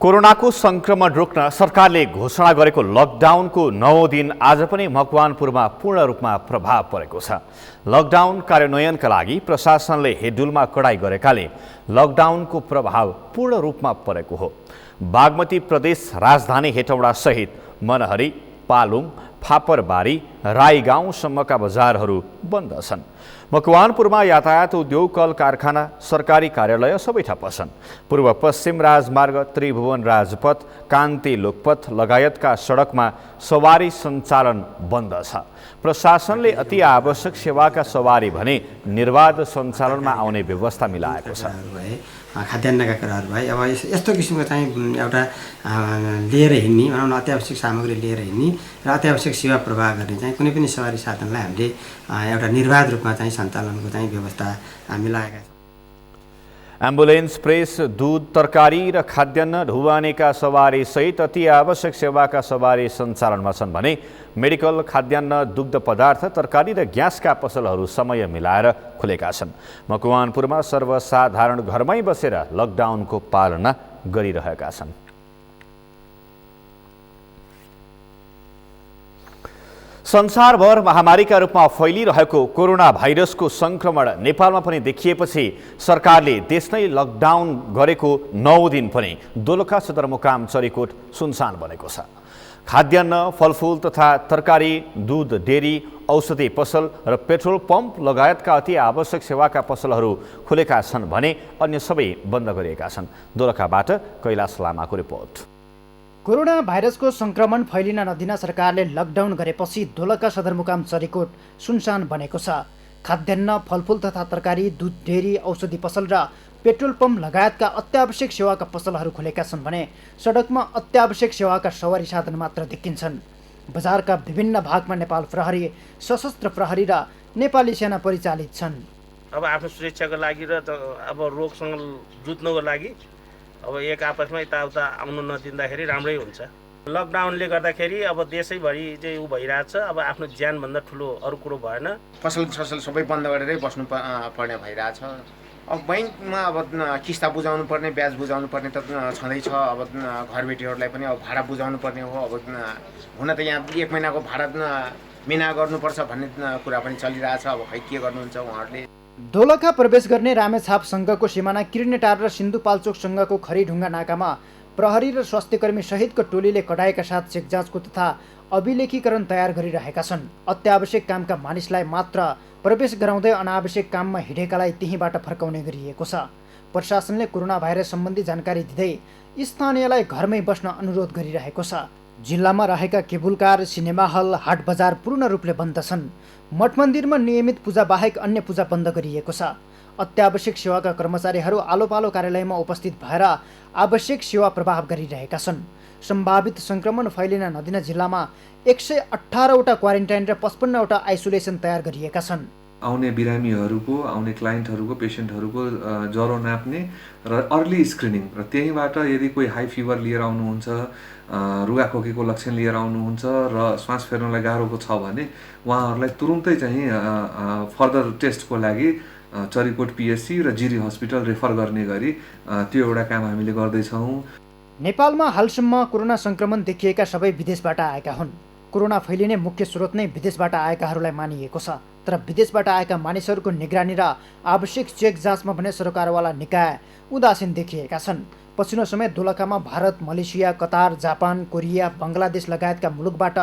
कोरोनाको संक्रमण रोक्न सरकारले घोषणा गरेको लकडाउनको 9औं दिन आज पनि मकवानपुरमा पूर्ण रूपमा प्रभाव परेको छ। लकडाउन कार्यान्वयनका लागि प्रशासनले हेडुलमा कडाई गरेकाले लकडाउनको प्रभाव पूर्ण रूपमा परेको हो। बागमती प्रदेश राजधानी हेटौडा सहित मनहरी, पालुङ, फापरबारी, राईगाउँसम्मका बजारहरू बन्द छन्। मकवानपुरमा यातायात उद्योग, कल कारखाना, सरकारी कार्यालय सबै ठप्प छन्। पूर्व पश्चिम राजमार्ग, त्रिभुवन राजपथ, कान्ति लोकपथ लगायतका सडकमा सवारी सञ्चालन बन्द छ। प्रशासनले अति आवश्यक सेवाका सवारी भने निर्बाध सञ्चालनमा आउने व्यवस्था मिलाएको छ। खाद्यान्नका कुराहरू भए अब यस्तो किसिमको चाहिँ एउटा लिएर हिँड्ने, भनौँ न अत्यावश्यक सामग्री लिएर हिँड्ने र अत्यावश्यक सेवा प्रवाह गर्ने चाहिँ कुनै पनि सवारी साधनलाई हामीले एउटा निर्बाध रूपमा चाहिँ सञ्चालनको चाहिँ व्यवस्था मिलाएका छौँ। एम्बुलेन्स, प्रेस, दूध, तरकारी र खाद्यान्न ढुवानीका सवारी सहित अति आवश्यक सेवाका सवारी सञ्चालनमा छन् भने मेडिकल, खाद्यान्न, दुग्ध पदार्थ, तरकारी र ग्यासका पसलहरू समय मिलाएर खुलेका छन्। मकवानपुरमा सर्वसाधारण घरमै बसेर लकडाउनको पालना गरिरहेका छन्। संसारभर महामारीका रूपमा फैलिरहेको कोरोना भाइरसको संक्रमण नेपालमा पनि देखिएपछि सरकारले देश नै लकडाउन गरेको 9 दिन पनि दोलखा सदरमुकाम चरीकोट सुनसान बनेको छ। खाद्यान्न, फलफुल तथा तरकारी, दूध, डेरी, औषधि पसल र पेट्रोल पम्प लगायतका अति आवश्यक सेवाका पसलहरू खुलेका छन् भने अन्य सबै बन्द गरिएका छन्। दोलखाबाट कैलाश लामाको रिपोर्ट। कोरोना भाइरसको संक्रमण फैलिन नदिन सरकारले लकडाउन गरेपछि दोलखा सदरमुकाम चरीकोट सुनसान बनेको छ। खाद्यान्न, फलफुल तथा तरकारी, दूध, डेरी, औषधि पसल र पेट्रोल पम्प लगायतका अत्यावश्यक सेवाका पसलहरू खुलेका छन् भने सडकमा अत्यावश्यक सेवाका सवारी साधन मात्र देखिन्छन्। बजारका विभिन्न भागमा नेपाल प्रहरी, सशस्त्र प्रहरी र नेपाली सेना परिचालित छन्। अब आफ्नो सुरक्षाको लागि र अब रोगसँग जुझ्नको लागि अब एक आपसमा यताउता आउनु नदिँदाखेरि राम्रै हुन्छ। लकडाउनले गर्दाखेरि अब देशैभरि चाहिँ ऊ भइरहेछ। अब आफ्नो ज्यानभन्दा ठुलो अरू कुरो भएन। फसल सबै बन्द गरेरै बस्नु पर्ने भइरहेछ। अब बैङ्कमा अब किस्ता बुझाउनु पर्ने, ब्याज बुझाउनु पर्ने त छँदैछ। अब घरबेटीहरूलाई पनि अब भाडा बुझाउनु पर्ने हो। अब हुन त यहाँ 1 महिनाको भाडा मिना गर्नुपर्छ भन्ने कुरा पनि चलिरहेछ। अब खै के गर्नुहुन्छ उहाँहरूले। दोलखा प्रवेश गर्ने रामेछाप सङ्घको सिमाना किर्नेटार र सिन्धुपाल्चोक सङ्घको खरीढुङ्गा नाकामा प्रहरी र स्वास्थ्यकर्मी सहितको टोलीले कडाइका साथ चेक जाँचको तथा अभिलेखीकरण तयार गरिरहेका छन्। अत्यावश्यक कामका मानिसलाई मात्र प्रवेश गराउँदै अनावश्यक काममा हिँडेकालाई त्यहीँबाट फर्काउने गरिएको छ। प्रशासनले कोरोना भाइरस सम्बन्धी जानकारी दिँदै स्थानीयलाई घरमै बस्न अनुरोध गरिरहेको छ। जिल्लामा रहेका केबुलकार, सिनेमा हल, हाट बजार पूर्ण रूपले बन्द छन्। मठ मन्दिरमा नियमित पूजा बाहेक अन्य पूजा बन्द गरिएको छ। अत्यावश्यक सेवाका कर्मचारीहरू आलो पालो कार्यालयमा उपस्थित भएर आवश्यक सेवा प्रवाह गरिरहेका छन्। सम्भावित संक्रमण फैलिन नदिन जिल्लामा 118वटा क्वारेन्टाइन र 55वटा आइसोलेसन तयार गरिएका छन्। आउने बिरामीहरूको, आउने क्लाइन्टहरूको, पेसेन्टहरूको ज्वरो नाप्ने र अर्ली स्क्रिनिङ र त्यहीँबाट यदि कोही हाई फिभर लिएर आउनुहुन्छ, रुगाखोकीको लक्षण लिएर आउनुहुन्छ र श्वास फेर्नलाई गाह्रोको छ भने उहाँहरूलाई तुरुन्तै चाहिँ फर्दर टेस्टको लागि चरीकोट पिएचसी र जिरी हस्पिटल रेफर गर्ने गरी त्यो एउटा काम हामीले गर्दैछौँ। नेपालमा हालसम्म कोरोना संक्रमण देखिएका सबै विदेशबाट आएका हुन्। कोरोना फैलिने मुख्य स्रोत नै विदेशबाट आएकाहरूलाई मानिएको छ। तर विदेशबाट आएका मानिसहरूको निगरानी र आवश्यक चेक जाँचमा भने सरकारवाला निकाय उदासीन देखिएका छन्। पछिल्लो समय दोलखामा Bharat, Malaysia, Qatar, Japan, Korea, Bangladesh लगायतका मुलुकबाट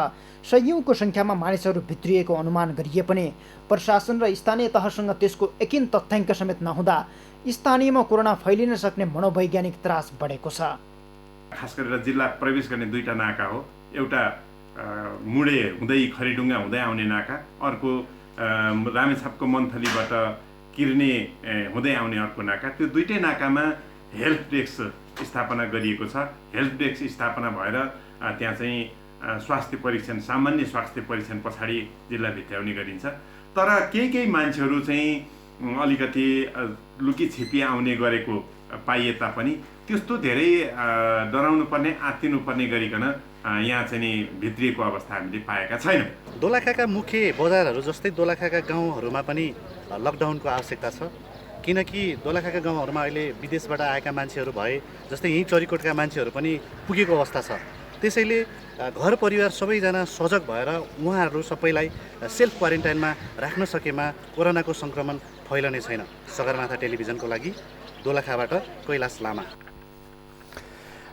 सयौंको सङ्ख्यामा मानिसहरू भित्रिएको अनुमान गरिए पनि प्रशासन र स्थानीय तहसँग त्यसको यकिन तथ्याङ्क समेत नहुँदा स्थानीयमा कोरोना फैलिन सक्ने मनोवैज्ञानिक त्रास बढेको छ। खास गरेर जिल्ला प्रवेश गर्ने 2टा नाका हो। एउटा मुडे हुँदै खरीढुङ्गा हुँदै आउने नाका, अर्को रामेछापको मन्थलीबाट किर्ने हुँदै आउने अर्को नाका। त्यो 2टै नाकामा हेल्थ डेस्क स्थापना गरिएको छ। हेल्थ डेस्क स्थापना भएर त्यहाँ चाहिँ स्वास्थ्य परीक्षण, सामान्य स्वास्थ्य परीक्षण पछाडि जिल्ला भित्र्याउने गरिन्छ। तर केही मान्छेहरू चाहिँ अलिकति लुकी छिपी आउने गरेको पाइए तापनि त्यस्तो धेरै डराउनु पर्ने, आत्तिनु पर्ने गरिकन यहाँ चाहिँ नि भित्रिएको अवस्था हामीले पाएका छैनौँ। दोलखाका मुख्य बजारहरू जस्तै दोलखाका गाउँहरूमा पनि लकडाउनको आवश्यकता छ। किनकि दोलखाका गाउँहरूमा अहिले विदेशबाट आएका मान्छेहरू भए जस्तै यहीँ चरीकोटका मान्छेहरू पनि पुगेको अवस्था छ। त्यसैले घर परिवार सबैजना सजग भएर उहाँहरू सबैलाई सेल्फ क्वारेन्टाइनमा राख्न सकेमा कोरोनाको सङ्क्रमण फैलने छैन। सगरमाथा टेलिभिजनको लागि दोलखाबाट कैलाश लामा।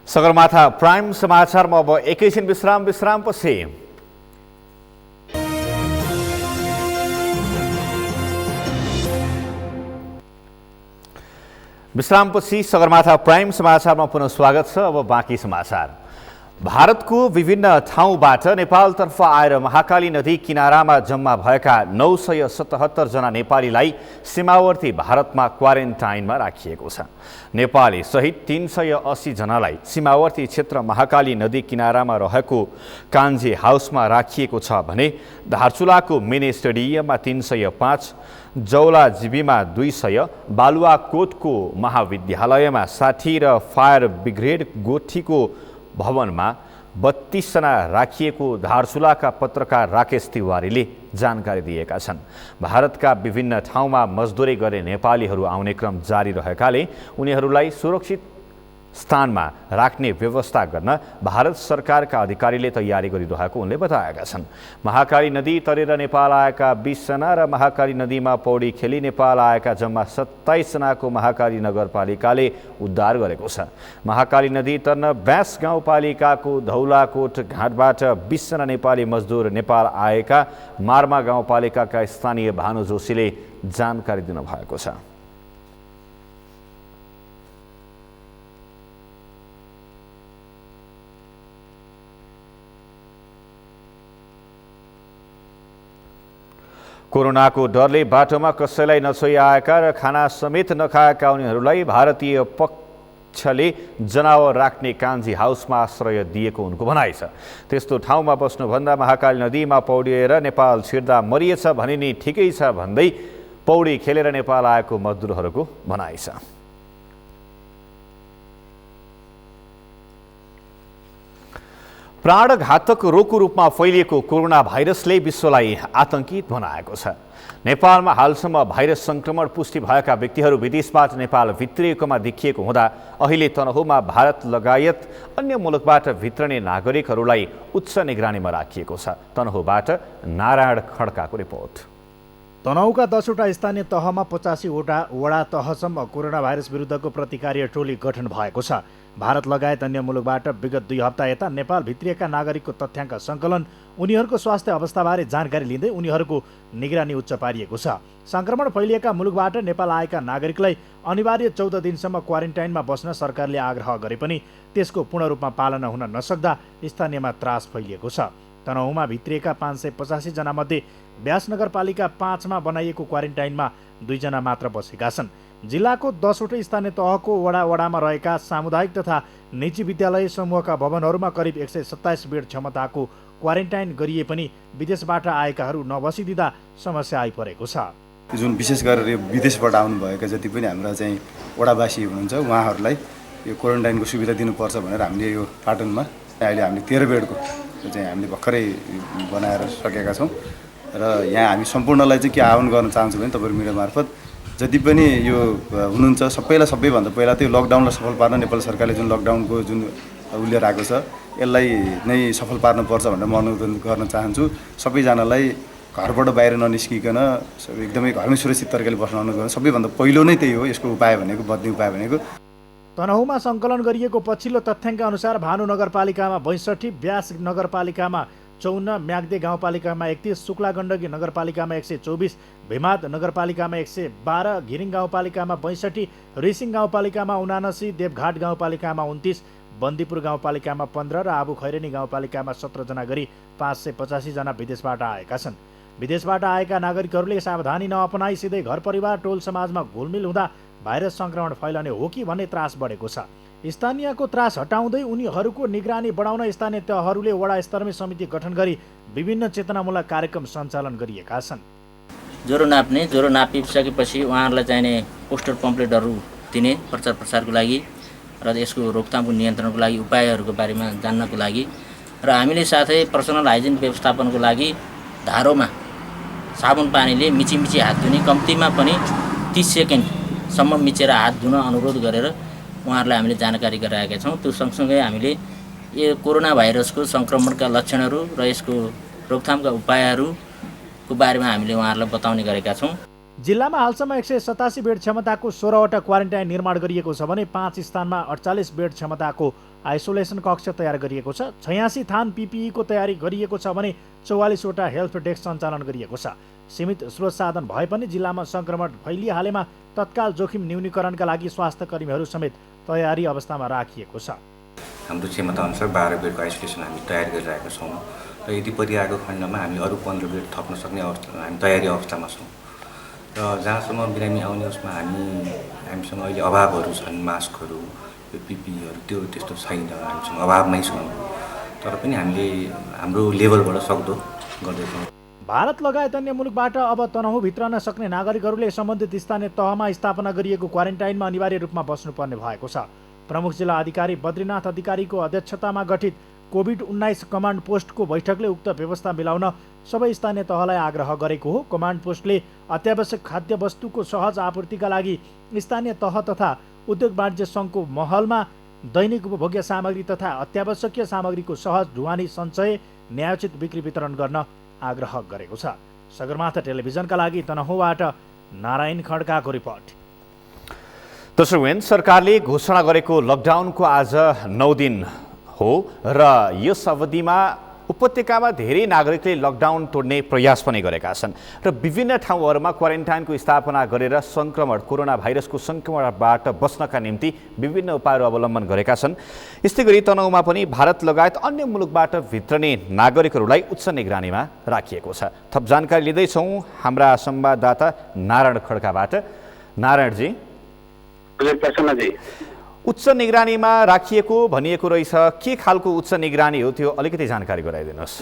सगरमाथा प्राइम समाचारमा अब एकैछिन विश्रामपछि सगरमाथा प्राइम समाचारमा पुनः स्वागत छ। अब बाँकी समाचार। भारतको विभिन्न ठाउँबाट नेपालतर्फ आएर महाकाली नदी किनारामा जम्मा भएका 977 जना नेपालीलाई सीमावर्ती भारतमा क्वारेन्टाइनमा राखिएको छ। नेपाली सहित 380 जनालाई सीमावर्ती क्षेत्र महाकाली नदी किनारामा रहेको कान्जी हाउसमा राखिएको छ भने धारचुलाको मिनी स्टेडियममा 305, जौला जीबीमा 200, बालुवाकोटको महाविद्यालयमा 60 र फायर ब्रिगेड गोठीको भवनमा 32 जना राखिएको धारचुलाका पत्रकार राकेश तिवारीले जानकारी दिएका छन्। भारतका विभिन्न ठाउँमा मजदुरी गर्ने नेपालीहरू आउने क्रम जारी रहेकाले उनीहरूलाई सुरक्षित स्थानमा राख्ने व्यवस्था गर्न भारत सरकारका अधिकारीले तयारी गरिरहेको उनले बताएका छन्। महाकाली नदी तरेर नेपाल आएका 20 जना र महाकाली नदीमा पौडी खेली नेपाल आएका जम्मा 27 जनाको महाकाली नगरपालिकाले उद्धार गरेको छ। महाकाली नदी तर्न ब्यास गाउँपालिकाको धौलाकोट घाटबाट 20 जना नेपाली मजदुर नेपाल आएका मार्मा गाउँपालिकाका स्थानीय भानु जोशीले जानकारी दिनुभएको छ। कोरोनाको डरले बाटोमा कसैलाई नछोई आएका र खाना समेत नखाएका उनीहरूलाई भारतीय पक्षले जनावर राख्ने कान्जी हाउसमा आश्रय दिएको उनको भनाइ छ। त्यस्तो ठाउँमा बस्नुभन्दा महाकाली नदीमा पौडिएर नेपाल छिर्दा मरिएछ भने नि ठिकै छ भन्दै पौडी खेलेर नेपाल आएको मजदुरहरूको भनाइ छ। प्राणघातक रोगको रूपमा फैलिएको कोरोना भाइरसले विश्वलाई आतंकित बनाएको छ। नेपालमा हालसम्म भाइरस संक्रमण पुष्टि भएका व्यक्तिहरू विदेशबाट नेपाल भित्रिएकोमा देखिएको हुँदा अहिले तनहुँमा भारत लगायत अन्य मुलुकबाट भित्रने नागरिकहरूलाई उच्च निगरानीमा राखिएको छ। तनहुँबाट नारायण खड्काको रिपोर्ट। तनहुँका 10वटा स्थानीय तहमा 85वटा वडा तहसम्म कोरोना भाइरस विरुद्धको प्रतिकार्य टोली गठन भएको छ। भारत लगायत अन्य मुलुकबाट विगत 2 हप्ता यता नेपाल भित्रिएका नागरिकको तथ्याङ्क सङ्कलन, उनीहरूको स्वास्थ्य अवस्थाबारे जानकारी लिँदै उनीहरूको निगरानी उच्च पारिएको छ। संक्रमण फैलिएका मुलुकबाट नेपाल आएका नागरिकलाई अनिवार्य 14 दिनसम्म क्वारेन्टाइनमा बस्न सरकारले आग्रह गरे पनि त्यसको पूर्ण रूपमा पालना हुन नसक्दा स्थानीयमा त्रास फैलिएको छ। तनहुँमा भित्रिएका 585 जनामध्ये ब्यास नगरपालिका 5 मा बनाइएको क्वारेन्टाइनमा 2 जना मात्र बसेका छन्। जिल्लाको 10वटै स्थानीय तहको वडामा रहेका सामुदायिक तथा निजी विद्यालय समूहका भवनहरूमा करिब 127 बेड क्षमताको क्वारेन्टाइन गरिए पनि विदेशबाट आएकाहरू नबसिदिँदा समस्या आइपरेको छ। जुन विशेष गरेर विदेशबाट आउनुभएका जति पनि हाम्रा चाहिँ वडावासी हुनुहुन्छ उहाँहरूलाई यो क्वारेन्टाइनको सुविधा दिनुपर्छ भनेर हामीले यो पाटनमा अहिले हामीले 13 बेडको चाहिँ हामीले भर्खरै बनाएर सकेका छौँ र यहाँ हामी सम्पूर्णलाई चाहिँ के आह्वान गर्न चाहन्छु भने तपाईँहरू मिडिया मार्फत जति पनि यो हुनुहुन्छ सबैलाई सबैभन्दा पहिला त्यो लकडाउनलाई सफल पार्न नेपाल सरकारले जुन लकडाउनको जुन उसले राखेको छ यसलाई नै सफल पार्नुपर्छ भनेर म अनुरोध गर्न चाहन्छु। सबैजनालाई घरबाट बाहिर ननिस्किकन एकदमै घरमै सुरक्षित तरिकाले बस्न अनुरोध गर्छु। सबैभन्दा पहिलो नै त्यही हो यसको उपाय भनेको, बद्ने उपाय भनेको। तनहुँमा सङ्कलन गरिएको पछिल्लो तथ्याङ्क अनुसार भानु नगरपालिकामा 62, ब्यास नगरपालिकामा 54, म्याग्दे गाउँपालिकामा 31, शुक्ला गण्डकी नगरपालिकामा 124, भिमाद नगरपालिकामा 112, घिरिङ गाउँपालिकामा 62, रेसिङ गाउँपालिकामा 79, देवघाट गाउँपालिकामा 29, बन्दीपुर गाउँपालिकामा 15 र आबु खैरेनी गाउँपालिकामा 17 जना गरी 585 जना विदेशबाट आएका छन्। विदेशबाट आएका नागरिकहरूले सावधानी नअपनाई सिधै घर परिवार टोल समाजमा घुलमिल हुँदा भाइरस सङ्क्रमण फैलने हो कि भन्ने त्रास बढेको छ। स्थानीयको त्रास हटाउँदै उनीहरूको निगरानी बढाउन स्थानीय तहहरूले वडा स्तरमै समिति गठन गरी विभिन्न चेतनामूलक कार्यक्रम सञ्चालन गरिएका छन्। ज्वरो नाप्ने, ज्वरो नापिसकेपछि उहाँहरूलाई चाहिने पोस्टर पम्पलेटहरू दिने प्रचार प्रसारको लागि र यसको रोकथामको नियन्त्रणको लागि उपायहरूको बारेमा जान्नको लागि र हामीले साथै पर्सनल हाइजिन व्यवस्थापनको लागि धारोमा साबुन पानीले मिची हात धुने, कम्तीमा पनि 30 सेकेन्डसम्म मिचेर हात धुन अनुरोध गरेर उहाँहरूलाई हामीले जानकारी गराएका छौँ। त्यो सँगसँगै हामीले यो कोरोना भाइरसको सङ्क्रमणका लक्षणहरू र यसको रोकथामका उपायहरूको बारेमा हामीले उहाँहरूलाई बताउने गरेका छौँ। जिल्लामा हालसम्म 187 बेड क्षमताको 16वटा क्वारेन्टाइन निर्माण गरिएको छ भने 5 स्थानमा 48 बेड क्षमताको आइसोलेसन कक्ष तयार गरिएको छ। 86 थान पिपिईको तयारी गरिएको छ भने 44वटा हेल्थ डेस्क सञ्चालन गरिएको छ। सीमित स्रोत साधन भए पनि जिल्लामा सङ्क्रमण फैलिहालेमा तत्काल जोखिम न्यूनीकरणका लागि स्वास्थ्य कर्मीहरू समेत तयारी अवस्थामा राखिएको छ। हाम्रो क्षमताअनुसार 12 बेडको आइसोलेसन हामी तयार गरिरहेका छौँ र यदि परिआएको खण्डमा हामी अरू 15 बेड थप्न सक्ने हामी तयारी अवस्थामा छौँ। र जहाँसम्म बिरामी आउने उसमा हामीसँग अहिले अभावहरू छन्, मास्कहरू, यो पिपिईहरू त्यस्तो छैन, हामीसँग अभावमै छौँ। तर पनि हामीले हाम्रो लेभलबाट सक्दो गर्दैछौँ। भारत लगायत अन्य मुलुकबाट अब तनहुँ भित्रन सक्ने नागरिकहरूले सम्बन्धित स्थानीय तहमा स्थापना गरिएको क्वारेन्टाइनमा अनिवार्य रूपमा बस्नुपर्ने भएको छ। प्रमुख जिल्ला अधिकारी बद्रीनाथ अधिकारीको अध्यक्षतामा गठित कोभिड-19 कमान्ड पोस्टको बैठकले उक्त व्यवस्था मिलाउन सबै स्थानीय तहलाई आग्रह गरेको हो। कमान्ड पोस्टले अत्यावश्यक खाद्य वस्तुको सहज आपूर्तिका लागि स्थानीय तह तथा उद्योग वाणिज्य सङ्घको महलमा दैनिक उपभोग्य सामग्री तथा अत्यावश्यकीय सामग्रीको सहज ढुवानी सञ्चय न्यायोचित बिक्री वितरण गर्न आग्रह गरेको छ। सगरमाथा टेलिभिजनका लागि तनहुँबाट नारायण खड्काको रिपोर्ट। दर्शकवृन्द, सरकारले घोषणा गरेको लकडाउनको आज 9 दिन हो र यस अवधिमा उपत्यकामा धेरै नागरिकले लकडाउन तोड्ने प्रयास पनि गरेका छन् र विभिन्न ठाउँहरूमा क्वारेन्टाइनको स्थापना गरेर कोरोना भाइरसको सङ्क्रमणबाट बच्नका निम्ति विभिन्न उपायहरू अवलम्बन गरेका छन्। यस्तै गरी तनहुँमा पनि भारत लगायत अन्य मुलुकबाट भित्रने नागरिकहरूलाई उच्च निगरानीमा राखिएको छ। थप जानकारी लिँदैछौँ हाम्रा संवाददाता नारायण खड्काबाट। नारायणजी, उच्च निगरानीमा राखिएको भनिएको रहेछ, के खालको उच्च निगरानी हो त्यो अलिकति जानकारी गराइदिनुहोस्।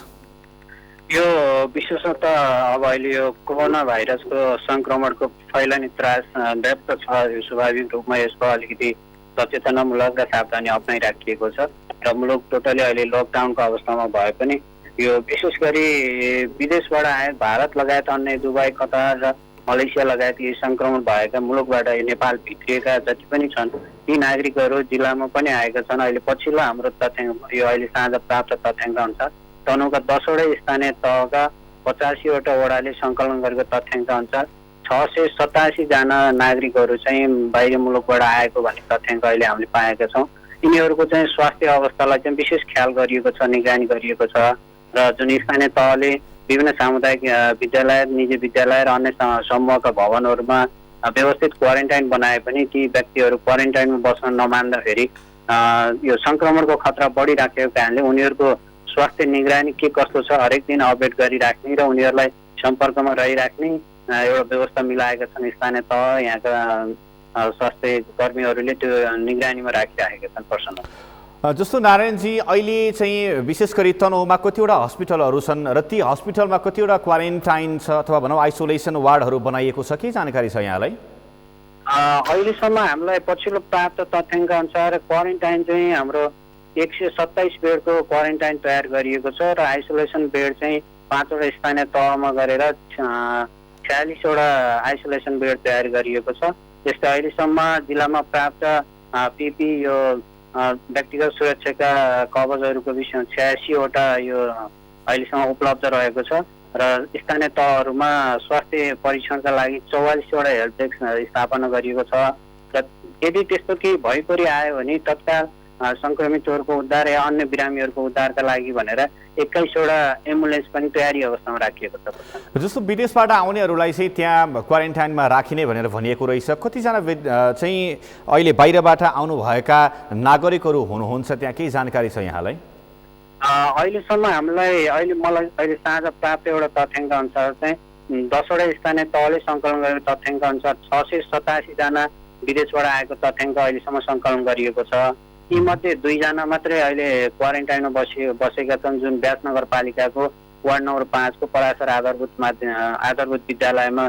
यो विशेषतः अब अहिले यो कोरोना भाइरसको सङ्क्रमणको फैलाउने त्रास व्याप्त छ। स्वाभाविक रूपमा यसको अलिकति सचेतनामूलक र सावधानी अप्नाइराखिएको छ र मुलुक टोटली अहिले लकडाउनको अवस्थामा भए पनि यो विशेष गरी विदेशबाट आए भारत लगायत अन्य दुबई, कतार र मलेसिया लगायत यी सङ्क्रमण भएका मुलुकबाट नेपाल भित्रिएका जति पनि छन् ती नागरिकहरू जिल्लामा पनि आएका छन्। अहिले पछिल्लो हाम्रो तथ्याङ्क यो अहिले साँझ प्राप्त तथ्याङ्क अनुसार तनहुँका 10वटै स्थानीय तहका 85वटा वडाले सङ्कलन गरेको तथ्याङ्क अनुसार 687 जना नागरिकहरू चाहिँ बाहिरी मुलुकबाट आएको भन्ने तथ्याङ्क अहिले हामीले पाएका छौँ। यिनीहरूको चाहिँ स्वास्थ्य अवस्थालाई चाहिँ विशेष ख्याल गरिएको छ, निगरानी गरिएको छ र जुन स्थानीय तहले विभिन्न सामुदायिक विद्यालय, निजी विद्यालय र अन्य समूहका भवनहरूमा व्यवस्थित क्वारेन्टाइन बनाए पनि ती व्यक्तिहरू क्वारेन्टाइनमा बस्न नमान्दाखेरि यो सङ्क्रमणको खतरा बढिराखेको कारणले उनीहरूको स्वास्थ्य निगरानी के कस्तो छ हरेक दिन अपडेट गरिराख्ने र उनीहरूलाई सम्पर्कमा रहिराख्ने एउटा व्यवस्था मिलाएका छन् स्थानीय तह। यहाँका स्वास्थ्य कर्मीहरूले त्यो निगरानीमा राखिराखेका छन् पर्सनल। जस्तो नारायणजी, अहिले चाहिँ विशेष गरी तनहुँमा कतिवटा हस्पिटलहरू छन् र ती हस्पिटलमा कतिवटा क्वारेन्टाइन छ अथवा भनौँ आइसोलेसन वार्डहरू बनाइएको छ, के जानकारी छ यहाँलाई? अहिलेसम्म हामीलाई पछिल्लो प्राप्त तथ्याङ्क अनुसार क्वारेन्टाइन चाहिँ हाम्रो 127 बेडको क्वारेन्टाइन तयार गरिएको छ र आइसोलेसन बेड चाहिँ 5वटा स्थानीय तहमा गरेर 46वटा आइसोलेसन बेड तयार गरिएको छ। त्यस्तै अहिलेसम्म जिल्लामा प्राप्त पिपी यो व्यक्तिगत सुरक्षाका कवचहरूको विषयमा 86वटा यो अहिलेसम्म उपलब्ध रहेको छ र स्थानीय तहहरूमा स्वास्थ्य परीक्षणका लागि 44वटा हेल्थ डेस्क स्थापना गरिएको छ र यदि त्यस्तो केही भइपरि आयो भने तत्काल सङ्क्रमितहरूको उद्धार या अन्य बिरामीहरूको उद्धारका लागि भनेर 21वटा एम्बुलेन्स पनि तयारी अवस्थामा राखिएको छ। जस्तो विदेशबाट आउनेहरूलाई चाहिँ त्यहाँ क्वारेन्टाइनमा राखिने भनेर भनिएको रहेछ, कतिजना चाहिँ अहिले बाहिरबाट आउनुभएका नागरिकहरू हुनुहुन्छ त्यहाँ, केही जानकारी छ यहाँलाई? अहिलेसम्म हामीलाई मलाई अहिले साँझ प्राप्त एउटा तथ्याङ्क अनुसार चाहिँ 10वटा स्थानीय तहले सङ्कलन गरेको तथ्याङ्क अनुसार 687 जना विदेशबाट आएको तथ्याङ्क अहिलेसम्म सङ्कलन गरिएको छ। यीमध्ये 2 जना मात्रै अहिले क्वारेन्टाइनमा बसेका छन्, जुन ब्यास नगरपालिकाको वार्ड नम्बर 5 को पराशर आधारभूत विद्यालयमा